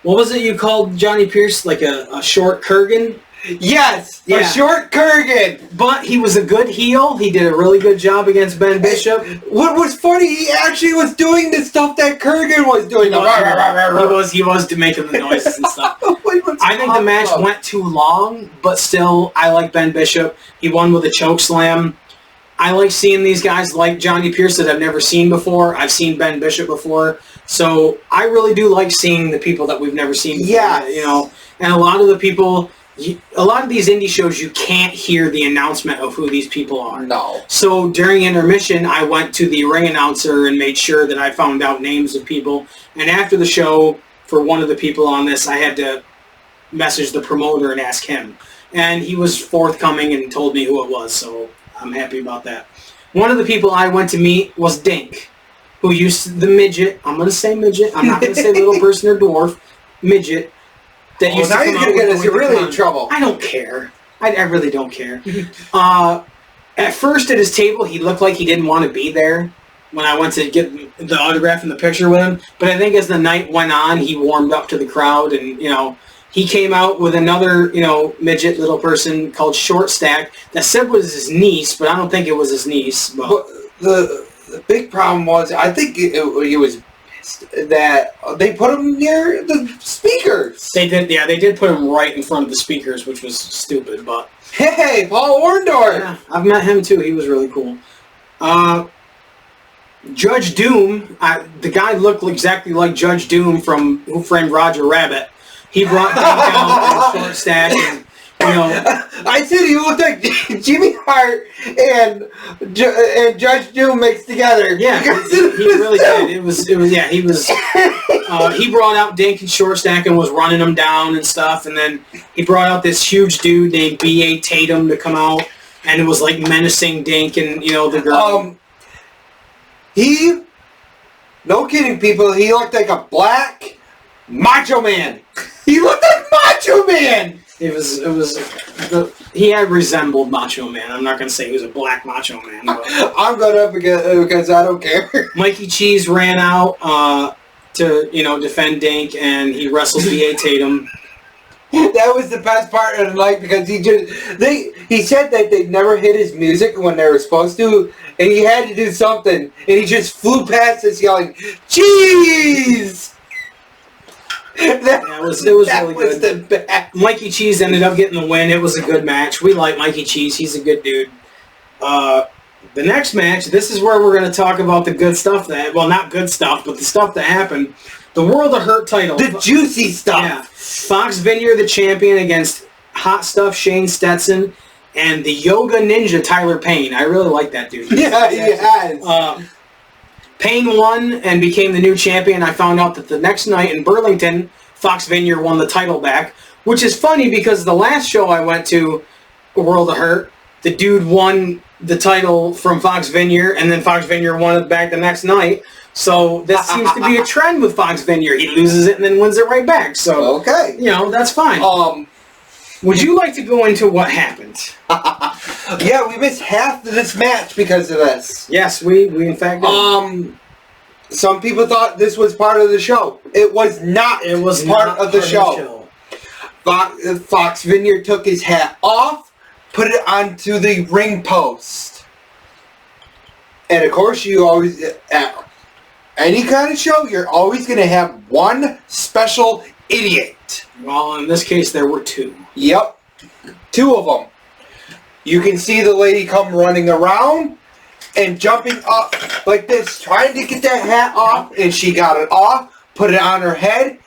What was it you called Johnny Pierce? Like a short Kurgan? Yes, Yeah. a short Kurgan. But he was a good heel. He did a really good job against Ben Bishop. What was funny, he actually was doing the stuff that Kurgan was doing. He was making the noises and stuff. I think the match went too long, but still, I like Ben Bishop. He won with a choke slam. I like seeing these guys like Johnny Pierce that I've never seen before. I've seen Ben Bishop before. So I really do like seeing the people that we've never seen before. Yes. You know, and a lot of the people, a lot of these indie shows, you can't hear the announcement of who these people are. No. So during intermission, I went to the ring announcer and made sure that I found out names of people. And after the show, for one of the people on this, I had to message the promoter and ask him. And he was forthcoming and told me who it was, so I'm happy about that. One of the people I went to meet was Dink, who used to, the midget. I'm going to say midget. I'm not going to say little person or dwarf. Midget. That used now to you're come going to out get with us really in trouble. I don't care. I really don't care. At first at his table, he looked like he didn't want to be there when I went to get the autograph and the picture with him. But I think as the night went on, he warmed up to the crowd and, you know, he came out with another, you know, midget little person called Short Stack that said was his niece, but I don't think it was his niece. But the big problem was, I think he was pissed that they put him near the speakers. They did, yeah, they did put him right in front of the speakers, which was stupid, but... Hey, Paul Orndorff! Yeah, I've met him too. He was really cool. Judge Doom, the guy looked exactly like Judge Doom from Who Framed Roger Rabbit. He brought Dink out in a short stash, and, you know... I said he looked like Jimmy Hart and Judge Doom mixed together. Yeah, he really did. It was, yeah, he was... he brought out Dink and Short Stack and was running them down and stuff, and then he brought out this huge dude named B.A. Tatum to come out, and it was like menacing Dink and, you know, the girl. No kidding, people, he looked like a black Macho Man. He looked like Macho Man! He had resembled Macho Man. I'm not going to say he was a black Macho Man. But I'm going up because I don't care. Mikey Cheese ran out to, you know, defend Dink, and he wrestled B.A. Tatum. That was the best part of the night because he said that they never hit his music when they were supposed to, and he had to do something, and he just flew past us yelling, "Cheese!" It was really good. The best. Mikey Cheese ended up getting the win. It was a good match. We like Mikey Cheese. He's a good dude. The next match, this is where we're going to talk about the good stuff that, well, not good stuff, but the stuff that happened. The World of Hurt title. The juicy stuff. Yeah. Fox Vineyard, the champion, against Hot Stuff Shane Stetson and the Yoga Ninja Tyler Payne. I really like that dude. Yeah, he has. Payne won and became the new champion. I found out that the next night in Burlington, Fox Vineyard won the title back, which is funny because the last show I went to, World of Hurt, the dude won the title from Fox Vineyard, and then Fox Vineyard won it back the next night. So this seems to be a trend with Fox Vineyard. He loses it and then wins it right back. So, okay. You know, that's fine. Would you like to go into what happened? Yeah, we missed half of this match because of this. Yes, we in fact did. Some people thought this was part of the show. It was not. It was part not of the part show. Fox Vineyard took his hat off, put it onto the ring post. And of course, you always, at any kind of show, you're always going to have one special idiot. Well, in this case, there were two. Yep. Two of them. You can see the lady come running around and jumping up like this, trying to get that hat off, and she got it off, put it on her head.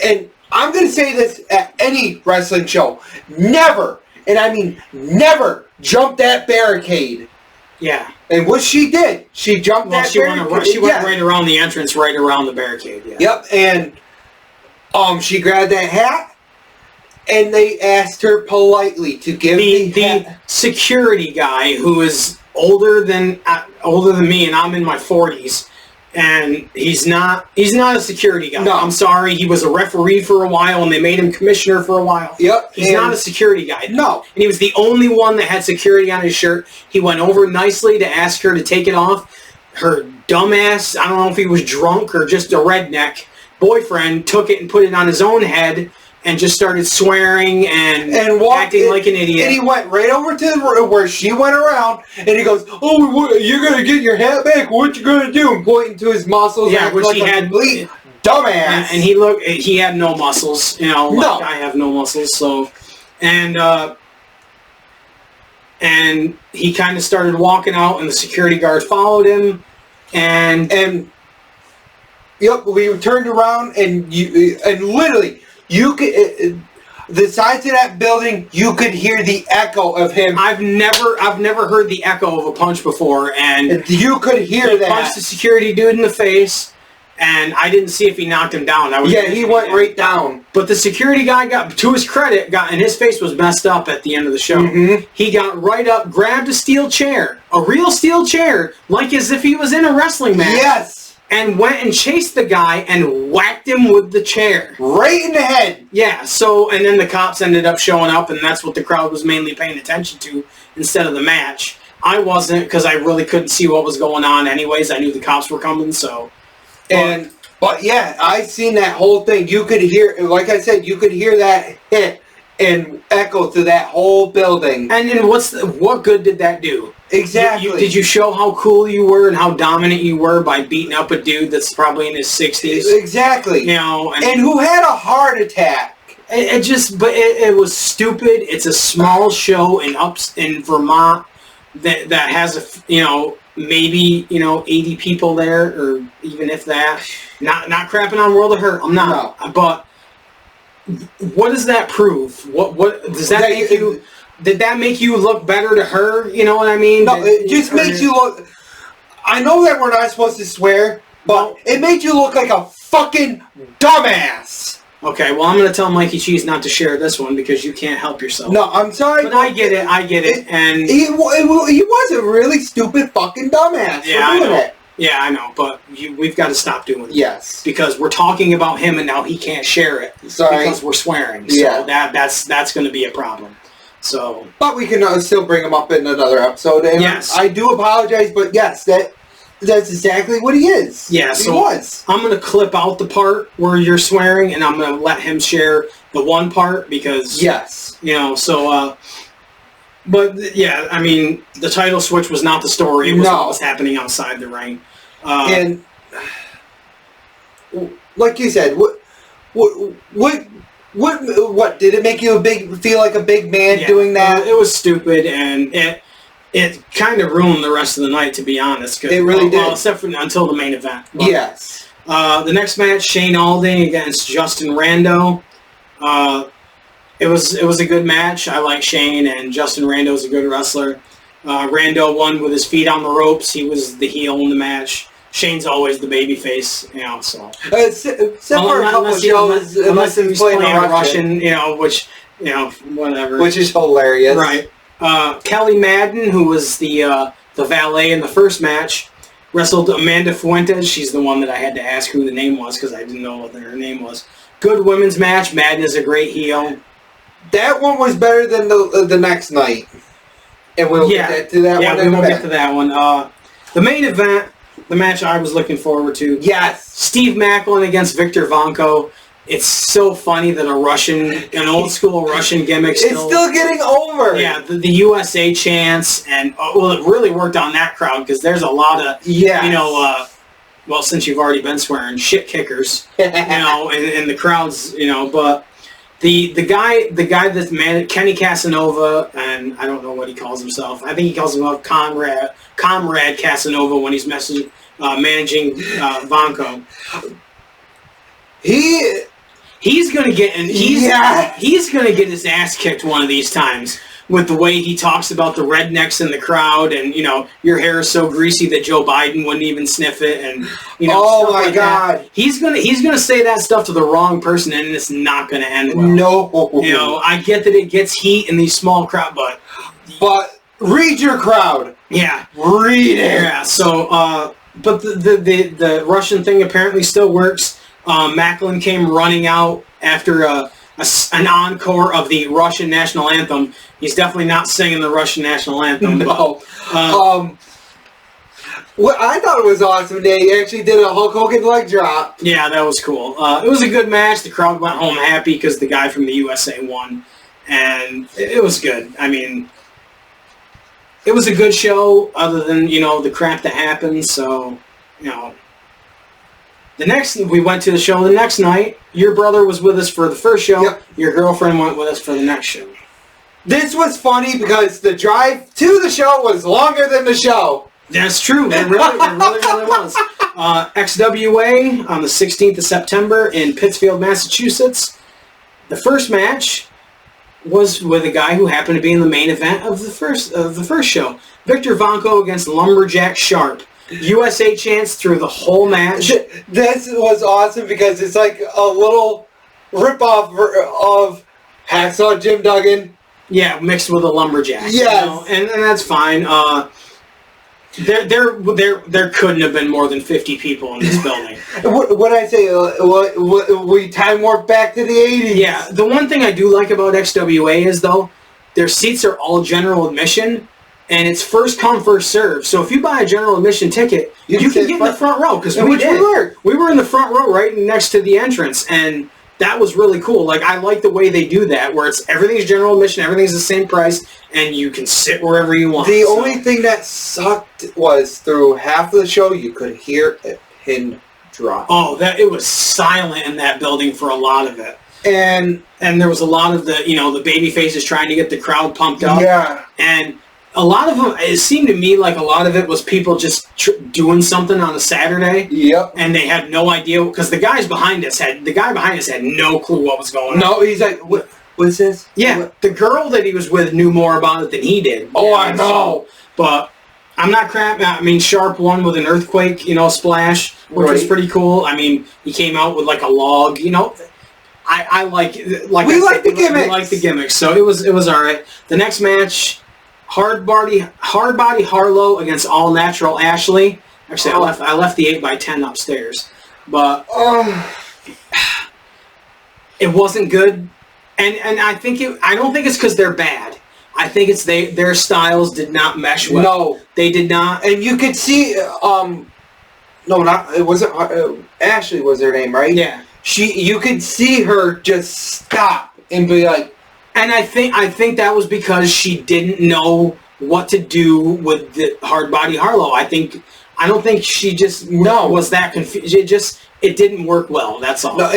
And I'm going to say this at any wrestling show. Never, and I mean never, jump that barricade. Yeah. And what she did, she jumped that barricade. She went right around the entrance, right around the barricade. Yeah. Yep, and she grabbed that hat, and they asked her politely to give the security guy who is older than older than me, and I'm in my 40s. And he's not a security guy. No. I'm sorry. He was a referee for a while, and they made him commissioner for a while. Yep. He's not a security guy. No. And he was the only one that had security on his shirt. He went over nicely to ask her to take it off. Her dumbass, I don't know if he was drunk or just a redneck, boyfriend took it and put it on his own head and just started swearing and acting like an idiot. And he went right over to where she went around, and he goes, "Oh, you're gonna get your hat back. What you gonna do?" And pointing to his muscles. Yeah, which like he had. Dumbass. And he had no muscles. You know, like I have no muscles. So, and he kind of started walking out, and the security guard followed him, and yep, we turned around, and literally. You could, the sides of that building, you could hear the echo of him. I've never heard the echo of a punch before, and you could hear that. He punched the security dude in the face, and I didn't see if he knocked him down. He went right down. But the security guy got, to his credit, and his face was messed up at the end of the show. Mm-hmm. He got right up, grabbed a steel chair, a real steel chair, like as if he was in a wrestling match. Yes. And went and chased the guy and whacked him with the chair. Right in the head. Yeah, so, and then the cops ended up showing up, and that's what the crowd was mainly paying attention to instead of the match. I wasn't, because I really couldn't see what was going on anyways. I knew the cops were coming, so. But yeah, I seen that whole thing. You could hear, like I said, you could hear that hit and echo through that whole building. And then what good did that do? Exactly. Did you show how cool you were and how dominant you were by beating up a dude that's probably in his 60s? Exactly. You know, and who had a heart attack. It was stupid. It's a small show in Vermont that has maybe 80 people there, or even if that. Not crapping on World of Hurt. I'm not. No. But what does that prove? What does that make you? Did that make you look better to her? You know what I mean? No, it just makes you look... I know that we're not supposed to swear, but it made you look like a fucking dumbass. Okay, well, I'm going to tell Mikey Cheese not to share this one because you can't help yourself. No, I'm sorry. But I get it. And he was a really stupid fucking dumbass for doing it. Yeah, I know, but we've got to stop doing it. Yes. Because we're talking about him and now he can't share it. Sorry. Because we're swearing. So that's going to be a problem. So, but we can still bring him up in another episode. And yes. I do apologize, but yes, that's exactly what he is. Yeah, he was. I'm going to clip out the part where you're swearing, and I'm going to let him share the one part because... Yes. But, yeah, I mean, the title switch was not the story. It was what was happening outside the ring. And, like you said, what did it make you feel like a big man doing that? It was stupid, and it kind of ruined the rest of the night, to be honest. It really did. Well, except for until the main event. But, yes. The next match, Shane Alding against Justin Rando. It was a good match. I like Shane, and Justin Rando is a good wrestler. Rando won with his feet on the ropes. He was the heel in the match. Shane's always the baby face, so. Except for a couple of shows, unless he's playing a Russian, whatever. Which is hilarious. Right. Kelly Madden, who was the valet in the first match, wrestled Amanda Fuentes. She's the one that I had to ask who the name was because I didn't know what her name was. Good women's match. Madden is a great heel. That one was better than the next night. And we'll get to that one. Yeah, we will get to that one. The main event, the match I was looking forward to. Yes. Steve Macklin against Victor Vanko. It's so funny that an old school Russian gimmick it's still getting over. Yeah, the USA chants, and it really worked on that crowd because there's a lot of, well, since you've already been swearing, shit kickers, in the crowds, but the guy that's Kenny Casanova, and I don't know what he calls himself. I think he calls himself Comrade Casanova when he's managing Vanko. He's gonna get he's gonna get his ass kicked one of these times with the way he talks about the rednecks in the crowd, and your hair is so greasy that Joe Biden wouldn't even sniff it, and oh my God, that. He's gonna say that stuff to the wrong person, and it's not gonna end well. No, I get that it gets heat in these small crowds, but read your crowd. Yeah. Read it. Yeah, so, but the Russian thing apparently still works. Macklin came running out after an encore of the Russian national anthem. He's definitely not singing the Russian national anthem. No. What I thought was awesome, they actually did a Hulk Hogan leg drop. Yeah, that was cool. It was a good match. The crowd went home happy because the guy from the USA won. And it was good. I mean, it was a good show other than, the crap that happened. So, we went to the show the next night. Your brother was with us for the first show. Yep. Your girlfriend went with us for the next show. This was funny because the drive to the show was longer than the show. That's true. It really was. XWA on the 16th of September in Pittsfield, Massachusetts. The first match was with a guy who happened to be in the main event of the first show. Victor Vonko against Lumberjack Sharp. USA chants through the whole match. This was awesome because it's like a little ripoff of Hacksaw Jim Duggan. Yeah, mixed with a lumberjack. Yes. And that's fine. There couldn't have been more than 50 people in this building. What I say? We time warp back to the 80s. Yeah, the one thing I do like about XWA is, though, their seats are all general admission, and it's first come, first serve. So if you buy a general admission ticket, you can get in the front row, because we did. We were in the front row right next to the entrance, and that was really cool. Like, I like the way they do that, where everything's general admission, everything's the same price, and you can sit wherever you want. The only thing that sucked was through half of the show, you could hear a pin drop. Oh, it was silent in that building for a lot of it. And there was a lot of the baby faces trying to get the crowd pumped up. Yeah. And a lot of them, it seemed to me like a lot of it was people just doing something on a Saturday. Yep. And they had no idea, because the guy behind us had no clue what was going on. No, he's like, what's this? Yeah, the girl that he was with knew more about it than he did. Oh, I know. But I'm not crap. I mean, Sharp won with an earthquake, splash, which was pretty cool. I mean, he came out with like a log, I like the gimmicks. We like the gimmicks, so it was all right. The next match, Hard Body Harlow against All Natural Ashley. Actually, I left the 8x10 upstairs, but it wasn't good. And I don't think it's because they're bad. I think it's their styles did not mesh well. No, they did not. And you could see, Ashley was her name, right? Yeah. You could see her just stop and be like. And I think that was because she didn't know what to do with the Hard Body Harlow. I don't think she just was that confused. It didn't work well. That's all. No,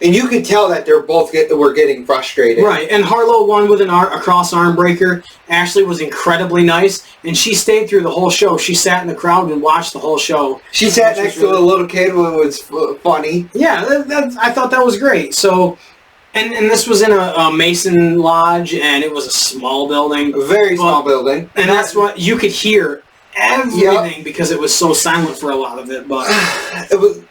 and you could tell that they're both were getting frustrated. Right, and Harlow won with a cross arm breaker. Ashley was incredibly nice, and she stayed through the whole show. She sat in the crowd and watched the whole show. She sat next to a little kid, which was funny. Yeah, I thought that was great. So, and this was in a Mason Lodge, and it was a small building. A very small building. And that's what you could hear everything because it was so silent for a lot of it. But it was.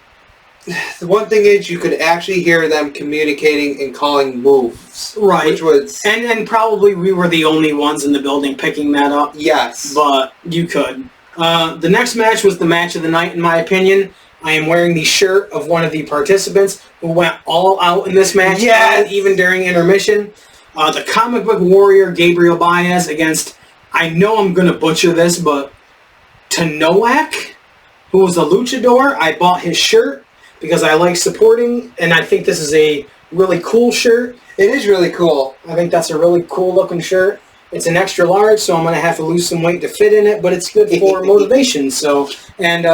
The one thing is you could actually hear them communicating and calling moves. Right. Which was... And probably we were the only ones in the building picking that up. Yes. But you could. The next match was the match of the night, in my opinion. I am wearing the shirt of one of the participants who went all out in this match. Yes. Even during intermission. The comic book warrior, Gabriel Baez, against... I know I'm going to butcher this, but... Tanoak, who was a luchador. I bought his shirt because I like supporting, and I think this is a really cool shirt. It is really cool. I think that's a really cool looking shirt. It's an extra large, so I'm going to have to lose some weight to fit in it, but it's good for motivation. So, and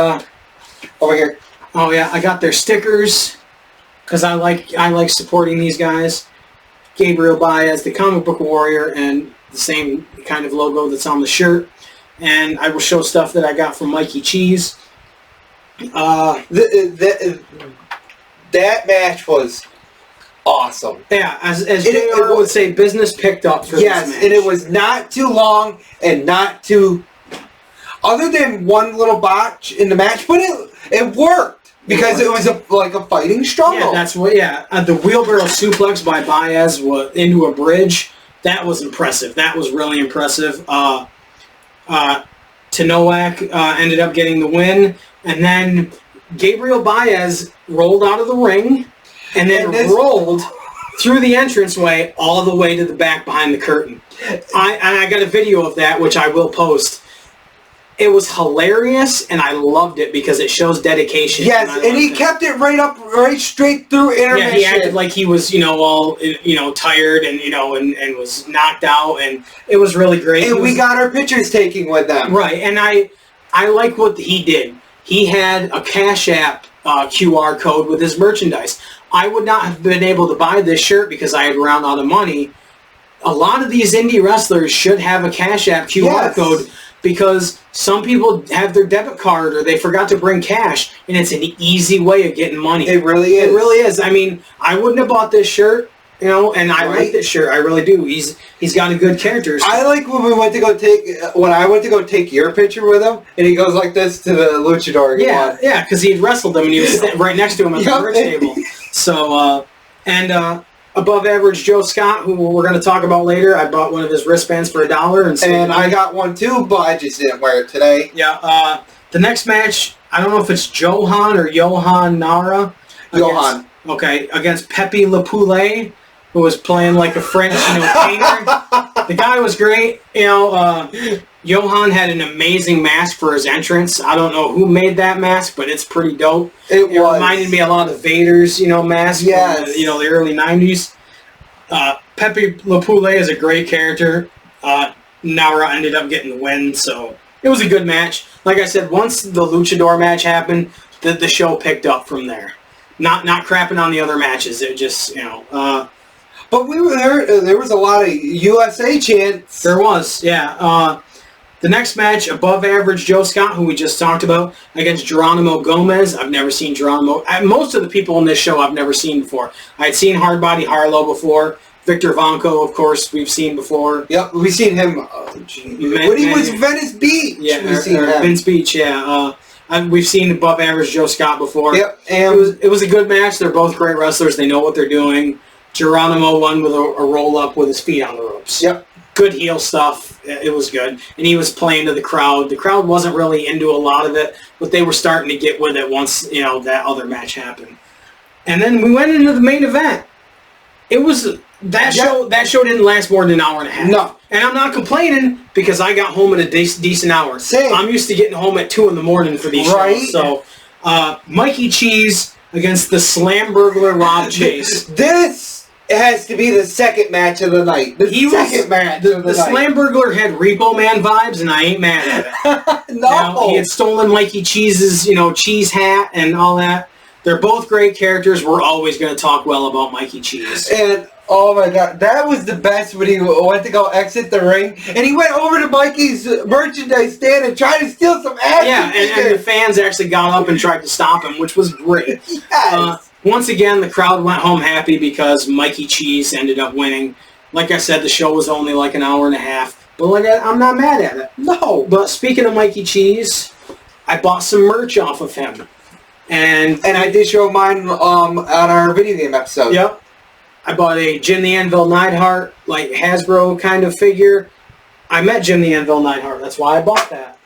over here. Oh yeah, I got their stickers because I like supporting these guys. Gabriel Baez, the comic book warrior, and the same kind of logo that's on the shirt. And I will show stuff that I got from Mikey Cheese. That match was awesome. Yeah, as JR would say, business picked up for this match. Yes, and it was not too long and not too... Other than one little botch in the match, but it worked because it was like a fighting struggle. Yeah, that's what. Yeah, the wheelbarrow suplex by Baez into a bridge. That was impressive. That was really impressive. Nowak ended up getting the win, and then Gabriel Baez rolled out of the ring, and then rolled through the entranceway all the way to the back behind the curtain. I got a video of that, which I will post. It was hilarious, and I loved it because it shows dedication. Yes, and he kept it right straight through intermission. Yeah, he acted like he was, all, tired and, and was knocked out, and it was really great. And we got our pictures taken with them. Right, and I like what he did. He had a Cash App QR code with his merchandise. I would not have been able to buy this shirt because I had run out of money. A lot of these indie wrestlers should have a Cash App QR code because some people have their debit card or they forgot to bring cash, and it's an easy way of getting money. It really is. It really is. I mean, I wouldn't have bought this shirt, and I like this shirt. I really do. He's got a good character. So. I like when I went to go take your picture with him, and he goes like this to the luchador. Yeah, because he had wrestled him, and he was sitting right next to him at the merch table. So, Above Average Joe Scott, who we're going to talk about later, I bought one of his wristbands for $1. And I got one too, but I just didn't wear it today. Yeah, the next match, I don't know if it's Johan or Johan Nara. Johan. Against Pepe Le Poulet, who was playing like a French, painter. The guy was great. Johan had an amazing mask for his entrance. I don't know who made that mask, but it's pretty dope. It reminded me a lot of Vader's, mask from the early 90s. Pepe Le Poulet is a great character. Nara ended up getting the win, so it was a good match. Like I said, once the luchador match happened, the show picked up from there. Not crapping on the other matches. It just, But we were there was a lot of USA chants. There was, yeah. The next match, Above Average Joe Scott, who we just talked about, against Geronimo Gomez. I've never seen Geronimo. Most of the people in this show I've never seen before. I'd seen Hardbody Harlow before. Victor Vanco, of course, we've seen before. Yep, we've seen him when he was Venice Beach. Yeah, we've seen Venice Beach, yeah. We've seen Above Average Joe Scott before. Yep, and it was a good match. They're both great wrestlers. They know what they're doing. Geronimo won with a roll-up with his feet on the ropes. Yep. Good heel stuff. It was good. And he was playing to the crowd. The crowd wasn't really into a lot of it, but they were starting to get with it once, that other match happened. And then we went into the main event. It was... That show didn't last more than an hour and a half. No. And I'm not complaining because I got home at a decent hour. Same. I'm used to getting home at 2 in the morning for these shows. So, Mikey Cheese against the Slam Burglar Rob Chase. This has to be the second match of the night. The Slam Burglar had Repo Man vibes, and I ain't mad at it. No. He had stolen Mikey Cheese's, cheese hat and all that. They're both great characters. We're always going to talk well about Mikey Cheese. And... oh my god, that was the best when he went to go exit the ring, and he went over to Mikey's merchandise stand and tried to steal some action. Yeah, and the fans actually got up and tried to stop him, which was great. Yes. Once again, the crowd went home happy because Mikey Cheese ended up winning. Like I said, the show was only like an hour and a half, but I'm not mad at it. No. But speaking of Mikey Cheese, I bought some merch off of him. And I did show mine on our video game episode. Yep. I bought a Jim the Anvil Neidhart, like Hasbro kind of figure. I met Jim the Anvil Neidhart. That's why I bought that.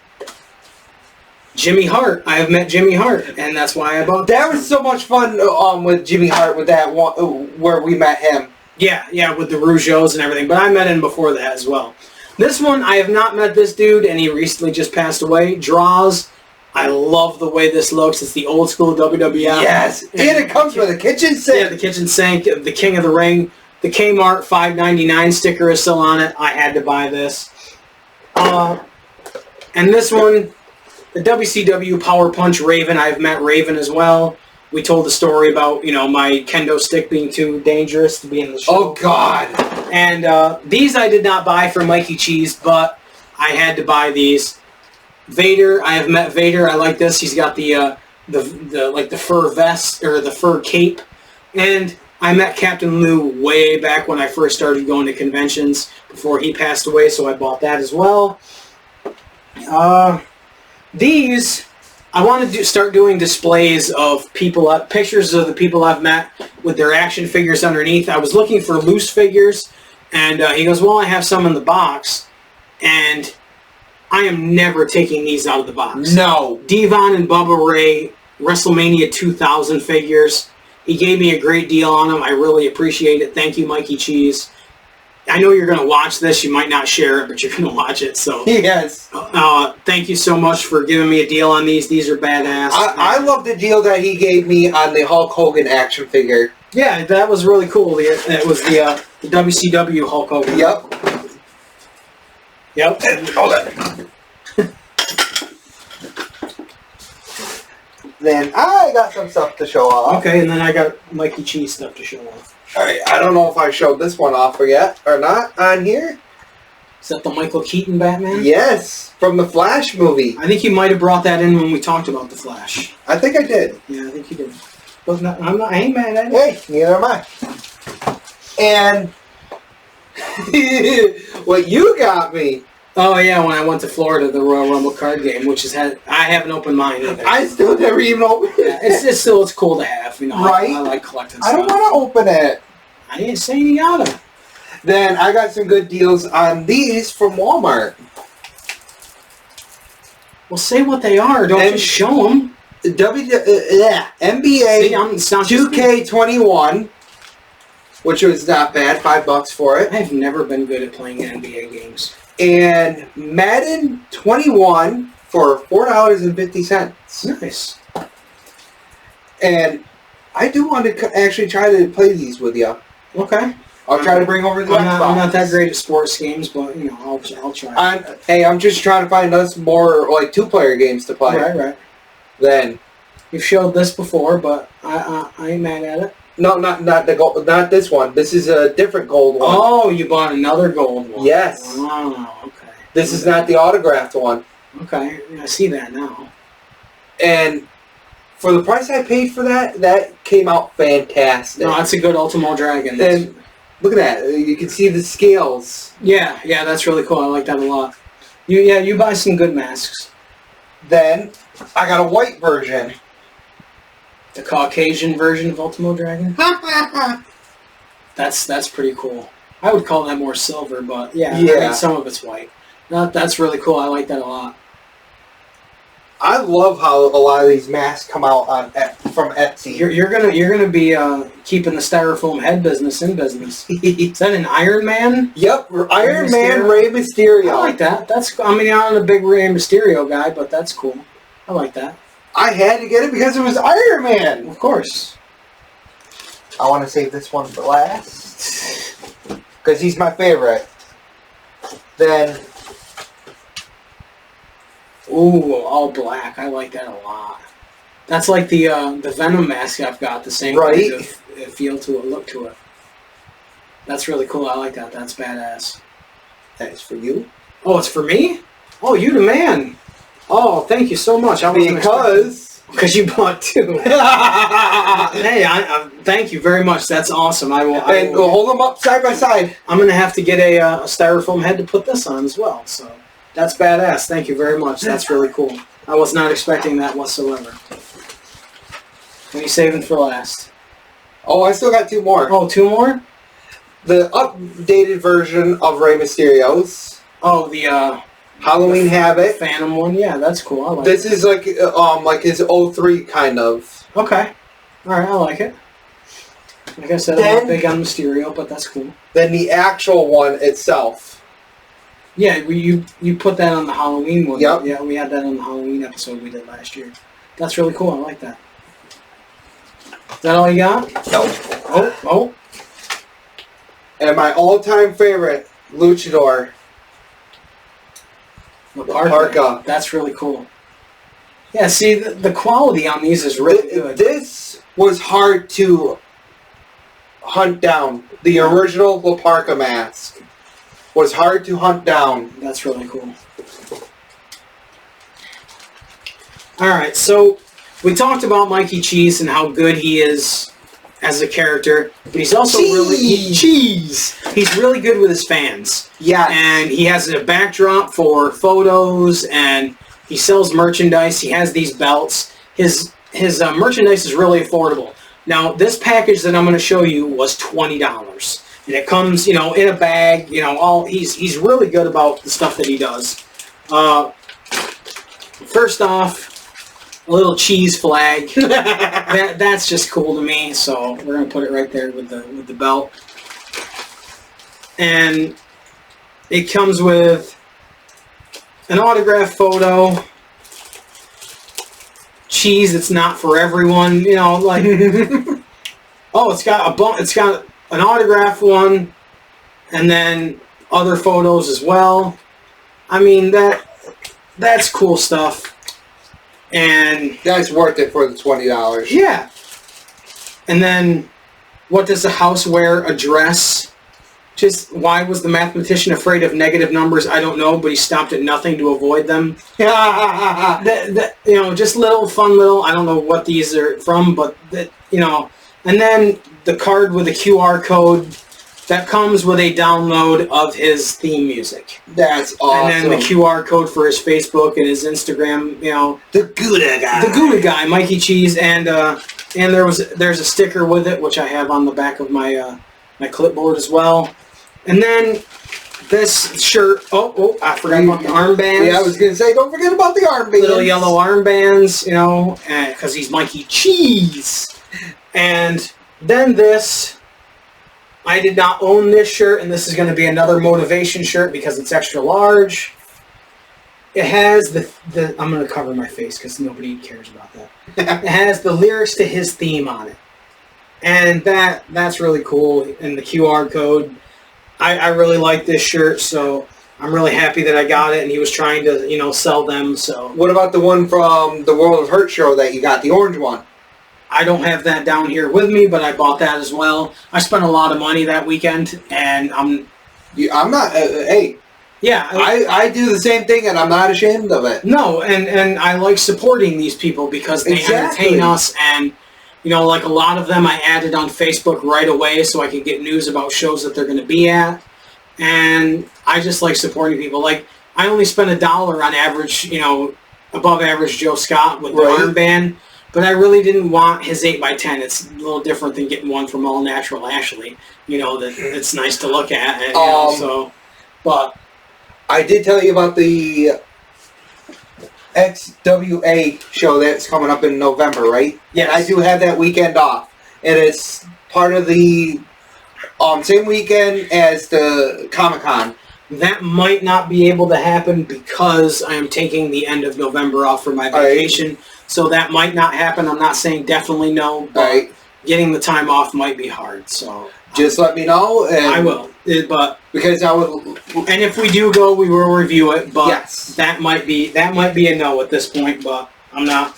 Jimmy Hart. I have met Jimmy Hart, and that's why I bought that. That was so much fun with Jimmy Hart with that one where we met him. Yeah, with the Rougeaus and everything. But I met him before that as well. This one, I have not met this dude, and he recently just passed away. Draws. I love the way this looks. It's the old school WWF. Yes, and it comes with a kitchen sink. Yeah, the kitchen sink, the King of the Ring. The Kmart $5.99 sticker is still on it. I had to buy this. And this one, the WCW Power Punch Raven. I've met Raven as well. We told the story about, my kendo stick being too dangerous to be in the show. Oh, God. And these I did not buy for Mikey Cheese, but I had to buy these. Vader, I have met Vader. I like this. He's got the fur vest or the fur cape. And I met Captain Lou way back when I first started going to conventions before he passed away, so I bought that as well. These, I want to start doing displays of pictures of the people I've met with their action figures underneath. I was looking for loose figures, and he goes, well, I have some in the box. And I am never taking these out of the box. No. Devon and Bubba Ray, WrestleMania 2000 figures. He gave me a great deal on them. I really appreciate it. Thank you, Mikey Cheese. I know you're going to watch this. You might not share it, but you're going to watch it. So yes. Thank you so much for giving me a deal on these. These are badass. I love the deal that he gave me on the Hulk Hogan action figure. Yeah, that was really cool. It was the WCW Hulk Hogan. Yep. Yep. Hold on. Then I got some stuff to show off. Okay, and then I got Mikey Cheese stuff to show off. Alright, I don't know if I showed this one off yet or not on here. Is that the Michael Keaton Batman? Yes, from the Flash movie. I think you might have brought that in when we talked about the Flash. I think I did. Yeah, I think you did. I ain't mad at it. Hey, neither am I. And what you got me. Oh yeah, when I went to Florida, the Royal Rumble card game, which has had, I haven't opened mine either. I still never even opened it. Yeah, it's cool to have, you know. Right? I like collecting stuff. I don't want to open it. I didn't say you gotta. Then I got some good deals on these from Walmart. Well, say what they are. Don't just show them. NBA 2K21, which was not bad. $5 for it. I've never been good at playing NBA games. And Madden 21 for $4.50. Nice. And I do want to actually try to play these with you. Okay. I'll try to bring over the Xbox. I'm not that great at sports games, but you know, I'll try. I'm just trying to find us more like 2-player games to play. Right. Then you've showed this before, but I ain't mad at it. No, not the gold. Not this one. This is a different gold one. Oh, you bought another gold one. Yes. Oh, okay. This is not the autographed one. Okay, I see that now. And for the price I paid for that came out fantastic. No, that's a good Ultimo Dragon. And look at that. You can see the scales. Yeah, that's really cool. I like that a lot. You buy some good masks. Then I got a white version. The Caucasian version of Ultimo Dragon? That's pretty cool. I would call that more silver, but yeah. I mean, some of it's white. That's really cool. I like that a lot. I love how a lot of these masks come out from Etsy. You're gonna be keeping the styrofoam head business in business. Is that an Iron Man? Yep, Iron Man Rey Mysterio. I like that. I'm not a big Rey Mysterio guy, but that's cool. I like that. I had to get it because it was Iron Man. Of course. I want to save this one for last because he's my favorite. Then. Ooh, all black. I like that a lot. That's like the Venom mask I've got. The same kind of feel to it, look to it. That's really cool. I like that. That's badass. That is for you. Oh, it's for me? Oh, you the man. Oh, thank you so much. Because you bought two. Hey, thank you very much. That's awesome. I will hold them up side by side. I'm going to have to get a styrofoam head to put this on as well. So that's badass. Thank you very much. That's really cool. I was not expecting that whatsoever. What are you saving for last? Oh, I still got two more. Oh, two more? The updated version of Rey Mysterio's. Oh, the Halloween Havoc. Phantom one. Yeah, that's cool. I like this is like his 03 kind of. Okay. Alright, I like it. Like I said, I'm not big on Mysterio, but that's cool. Then the actual one itself. Yeah, you put that on the Halloween one. Yep. Yeah, we had that on the Halloween episode we did last year. That's really cool. I like that. Is that all you got? Nope. Oh. And my all-time favorite, Luchador. Laparca. That's really cool. Yeah, see, the quality on these is really good. This was hard to hunt down. The original Laparca mask was hard to hunt down. That's really cool. Alright, so we talked about Mikey Cheese and how good he is as a character, but he's also he's really good with his fans. Yeah. And he has a backdrop for photos, and he sells merchandise. He has these belts. His merchandise is really affordable. Now, this package that I'm going to show you was $20. And it comes, in a bag, he's really good about the stuff that he does. First off, a little cheese flag. That's just cool to me. So we're gonna put it right there with the belt, and it comes with an autograph photo. Cheese. It's not for everyone. You know, like oh, it's got an autograph one, and then other photos as well. I mean that's cool stuff. And that's worth it for the $20. Yeah. And then, what does the house wear address? Just why was the mathematician afraid of negative numbers? I don't know, but he stopped at nothing to avoid them. You know, just little fun little. I don't know what these are from, but you know. And then the card with a QR code that comes with a download of his theme music. That's awesome. And then the QR code for his Facebook and his Instagram, you know. The Gouda guy. The Gouda guy, Mikey Cheese, and there's a sticker with it, which I have on the back of my my clipboard as well. And then this shirt. Oh, I forgot about the armbands. Yeah, I was gonna say, don't forget about the armbands. Little yellow armbands, you know, because he's Mikey Cheese. And then this. I did not own this shirt, and this is going to be another motivation shirt because it's extra large. It has the I'm going to cover my face because nobody cares about that. It has the lyrics to his theme on it. And that's really cool. And the QR code. I really like this shirt, so I'm really happy that I got it, and he was trying to, you know, sell them. So what about the one from the World of Hurt show that you got, the orange one? I don't have that down here with me, but I bought that as well. I spent a lot of money that weekend, and I'm not. Hey, yeah, I do the same thing, and I'm not ashamed of it. No, and I like supporting these people because they entertain us, and you know, like a lot of them, I added on Facebook right away so I could get news about shows that they're going to be at, and I just like supporting people. Like I only spent $1 on average, you know, above average Joe Scott with the armband. But I really didn't want his 8x10. It's a little different than getting one from All Natural Ashley. You know, that it's nice to look at. And, you know, so, but I did tell you about the XWA show that's coming up in November, right? Yes. I do have that weekend off. And it's part of the same weekend as the Comic-Con. That might not be able to happen because I am taking the end of November off for my vacation. Right. So that might not happen. I'm not saying definitely no, but getting the time off might be hard. So just let me know. And I will. But because I will. And if we do go, we will review it. But yes, that might be a no at this point. But I'm not,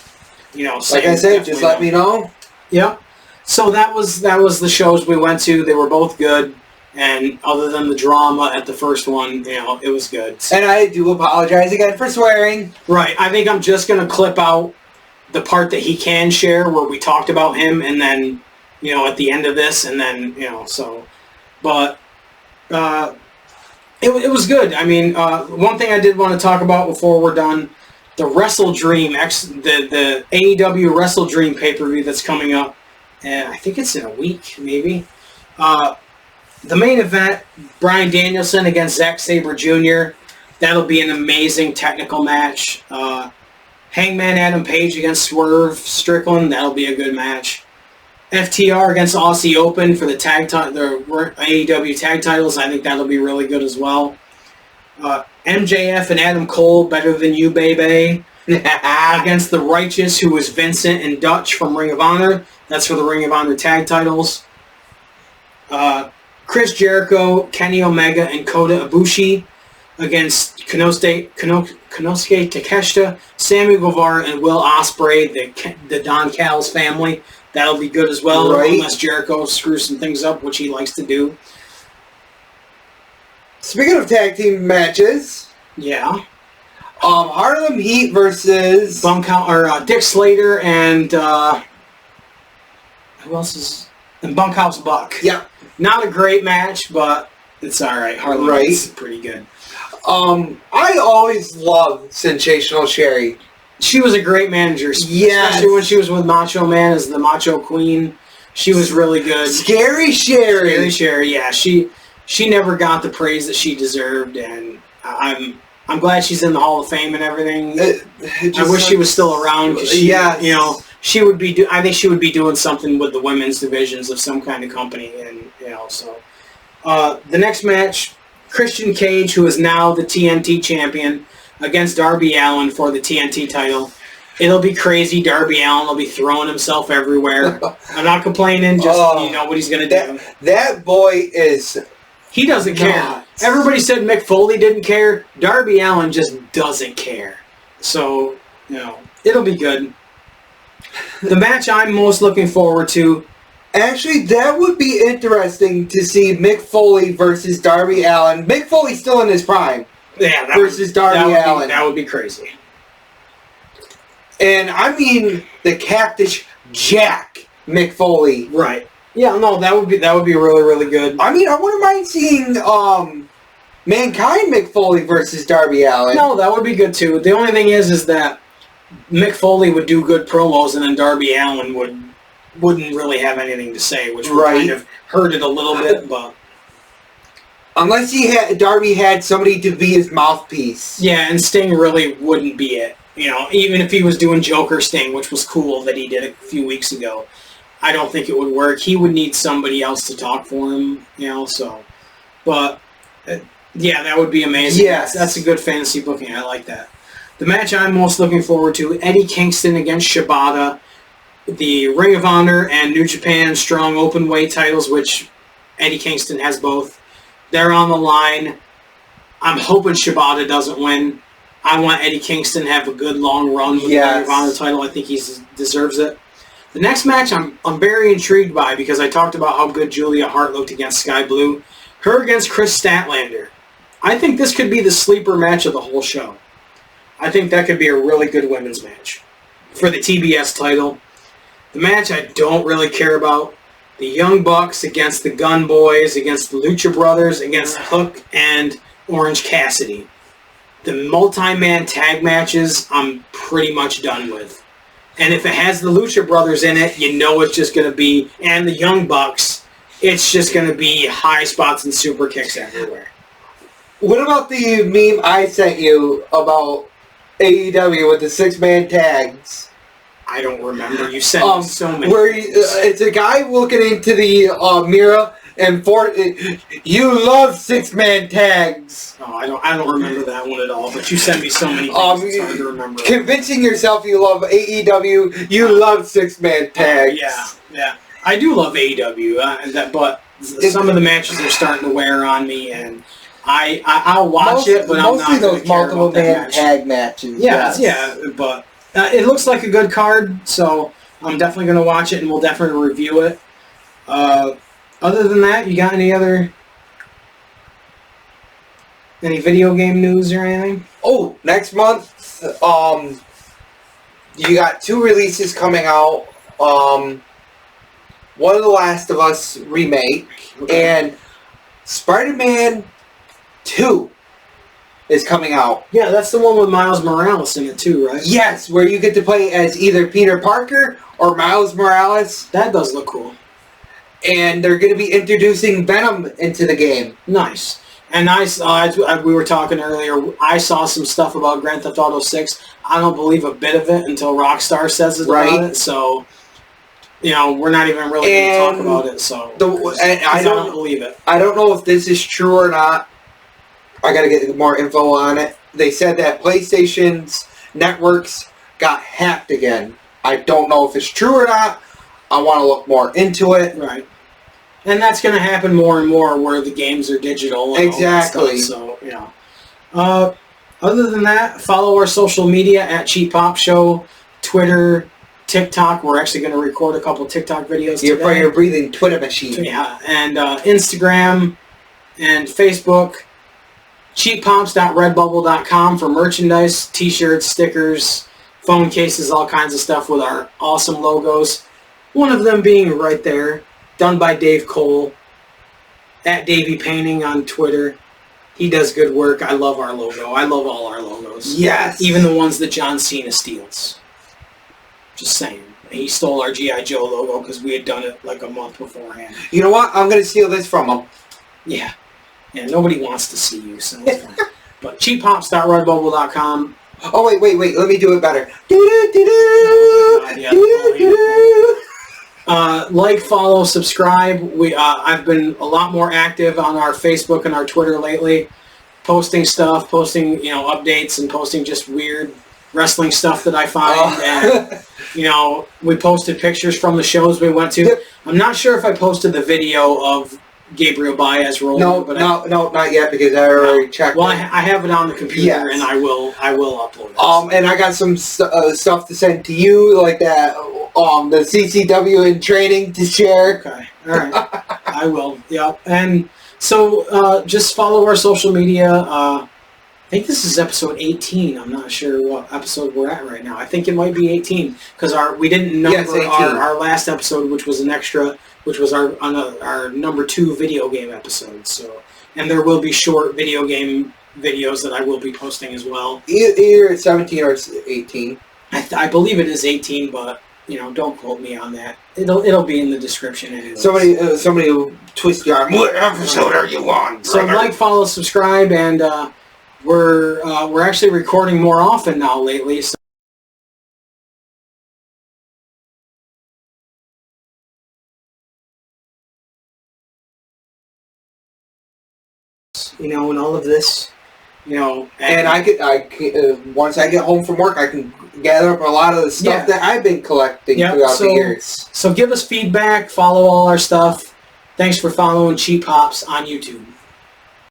you know. Like I said, just let me know. Yep. So that was the shows we went to. They were both good. And other than the drama at the first one, you know, it was good. And I do apologize again for swearing. Right. I think I'm just going to clip out the part that he can share where we talked about him, and then, you know, at the end of this, and then, you know, so. But it was good. I mean, one thing I did want to talk about before we're done, the Wrestle Dream, the AEW Wrestle Dream pay-per-view that's coming up. And I think it's in a week, maybe. The main event, Bryan Danielson against Zack Sabre Jr. That'll be an amazing technical match. Hangman Adam Page against Swerve Strickland. That'll be a good match. FTR against Aussie Open for the AEW tag titles. I think that'll be really good as well. MJF and Adam Cole, Better Than You, baby. Against the Righteous, who is Vincent and Dutch from Ring of Honor. That's for the Ring of Honor tag titles. Chris Jericho, Kenny Omega, and Kota Ibushi against Konosuke Takeshita, Sammy Guevara, and Will Ospreay, the Don Callis family. That'll be good as well, unless Jericho screws some things up, which he likes to do. Speaking of tag team matches, yeah, Harlem Heat versus Dick Slater and who else is? And Bunkhouse Buck. Yeah, not a great match, but it's all right. Harlem Heat's pretty good. I always loved Sensational Sherry. She was a great manager, especially when she was with Macho Man as the Macho Queen. She was really good. Scary Sherry. Scary Sherry, yeah. She never got the praise that she deserved, and I'm I'm glad she's in the Hall of Fame and everything. I wish she was still around. Cause she, you know, she would be. I think she would be doing something with the women's divisions of some kind of company, and you know. So the next match, Christian Cage, who is now the TNT champion, against Darby Allin for the TNT title. It'll be crazy. Darby Allin will be throwing himself everywhere. I'm not complaining. Just you know what he's gonna do. That boy is. He doesn't care. Everybody said Mick Foley didn't care. Darby Allin just doesn't care. So, you know, it'll be good. The match I'm most looking forward to... Actually, that would be interesting to see Mick Foley versus Darby Allin. Mick Foley's still in his prime. Yeah, versus Darby Allin. That would be crazy. And I mean the Cactus Jack Mick Foley. Right. Yeah, no, that would be really, really good. I mean, I wouldn't mind seeing Mankind Mick Foley versus Darby Allin. No, that would be good too. The only thing is that Mick Foley would do good promos, and then Darby Allin wouldn't really have anything to say, which would kind of hurt it a little bit. But unless Darby had somebody to be his mouthpiece. Yeah, and Sting really wouldn't be it. You know, even if he was doing Joker Sting, which was cool that he did a few weeks ago. I don't think it would work. He would need somebody else to talk for him, you know, so. But, yeah, that would be amazing. Yes. That's a good fantasy booking. I like that. The match I'm most looking forward to, Eddie Kingston against Shibata. The Ring of Honor and New Japan Strong Openweight titles, which Eddie Kingston has both. They're on the line. I'm hoping Shibata doesn't win. I want Eddie Kingston to have a good long run with the Ring of Honor title. I think he deserves it. The next match I'm very intrigued by because I talked about how good Julia Hart looked against Sky Blue. Her against Chris Statlander. I think this could be the sleeper match of the whole show. I think that could be a really good women's match for the TBS title. The match I don't really care about. The Young Bucks against the Gun Boys, against the Lucha Brothers, against Hook and Orange Cassidy. The multi-man tag matches I'm pretty much done with. And if it has the Lucha Brothers in it, you know it's just going to be, and the Young Bucks, it's just going to be high spots and super kicks everywhere. What about the meme I sent you about AEW with the 6-man tags? I don't remember. You sent me so many. Where it's a guy looking into the mirror, and you love 6-man tags. Oh, I don't remember that one at all. But you sent me so many things. It's hard to remember. Convincing yourself you love AEW, you love 6-man tags. Yeah. I do love AEW, but some of the matches are starting to wear on me, and I'll watch it, but I'm not going to care about that match. Tag matches. Yeah, but it looks like a good card, so I'm definitely going to watch it, and we'll definitely review it. Other than that, you got any video game news or anything? Oh, next month, you got 2 releases coming out. One of the Last of Us remake, and Spider-Man 2 is coming out. Yeah, that's the one with Miles Morales in it too, right? Yes, where you get to play as either Peter Parker or Miles Morales. That does look cool. And they're going to be introducing Venom into the game. Nice. And we were talking earlier, I saw some stuff about Grand Theft Auto 6. I don't believe a bit of it until Rockstar says it about it, so... You know, we're not even really going to talk about it, so... I don't believe it. I don't know if this is true or not. I got to get more info on it. They said that PlayStation's networks got hacked again. I don't know if it's true or not. I want to look more into it. Right. And that's going to happen more and more where the games are digital. And exactly. All that stuff, so, you know. Other than that, follow our social media at Cheap Pop Show, Twitter, TikTok. We're actually going to record a couple TikTok videos today. For your breathing Twitter machine. Yeah, and Instagram and Facebook. cheappops.redbubble.com for merchandise, t-shirts, stickers, phone cases, all kinds of stuff with our awesome logos. One of them being right there, done by Dave Cole, at Davey Painting on Twitter. He does good work. I love our logo. I love all our logos. Yes. Even the ones that John Cena steals. Just saying. He stole our G.I. Joe logo because we had done it like a month beforehand. You know what? I'm going to steal this from him. Yeah. Yeah, nobody wants to see you, so it's fine. But cheaphops.redbubble.com. Oh, wait. Let me do it better. Like, follow, subscribe. I've been a lot more active on our Facebook and our Twitter lately, posting stuff, updates, and posting just weird wrestling stuff that I find. And we posted pictures from the shows we went to. Yep. I'm not sure if I posted the video of Gabriel Baez rolling. No, not yet, because I already checked. Well, I have it on the computer, yes. and I will upload it. And I got some stuff to send to you, like that. The CCW in training to share. Okay, all right, I will. Yeah, and so just follow our social media. I think this is episode 18. I'm not sure what episode we're at right now. I think it might be 18 because we didn't number our last episode, which was an extra, which was our number 2 video game episode. So, and there will be short video game videos that I will be posting as well. Either 17 or 18. I believe it is 18, but don't quote me on that. It'll be in the description anyway. Somebody will twist your arm. What episode are you on? So like, follow, subscribe, and we're actually recording more often now lately. So and all of this, and I could once I get home from work, I can gather up a lot of the stuff that I've been collecting throughout the years. So give us feedback, follow all our stuff. Thanks for following Cheap Hops on YouTube.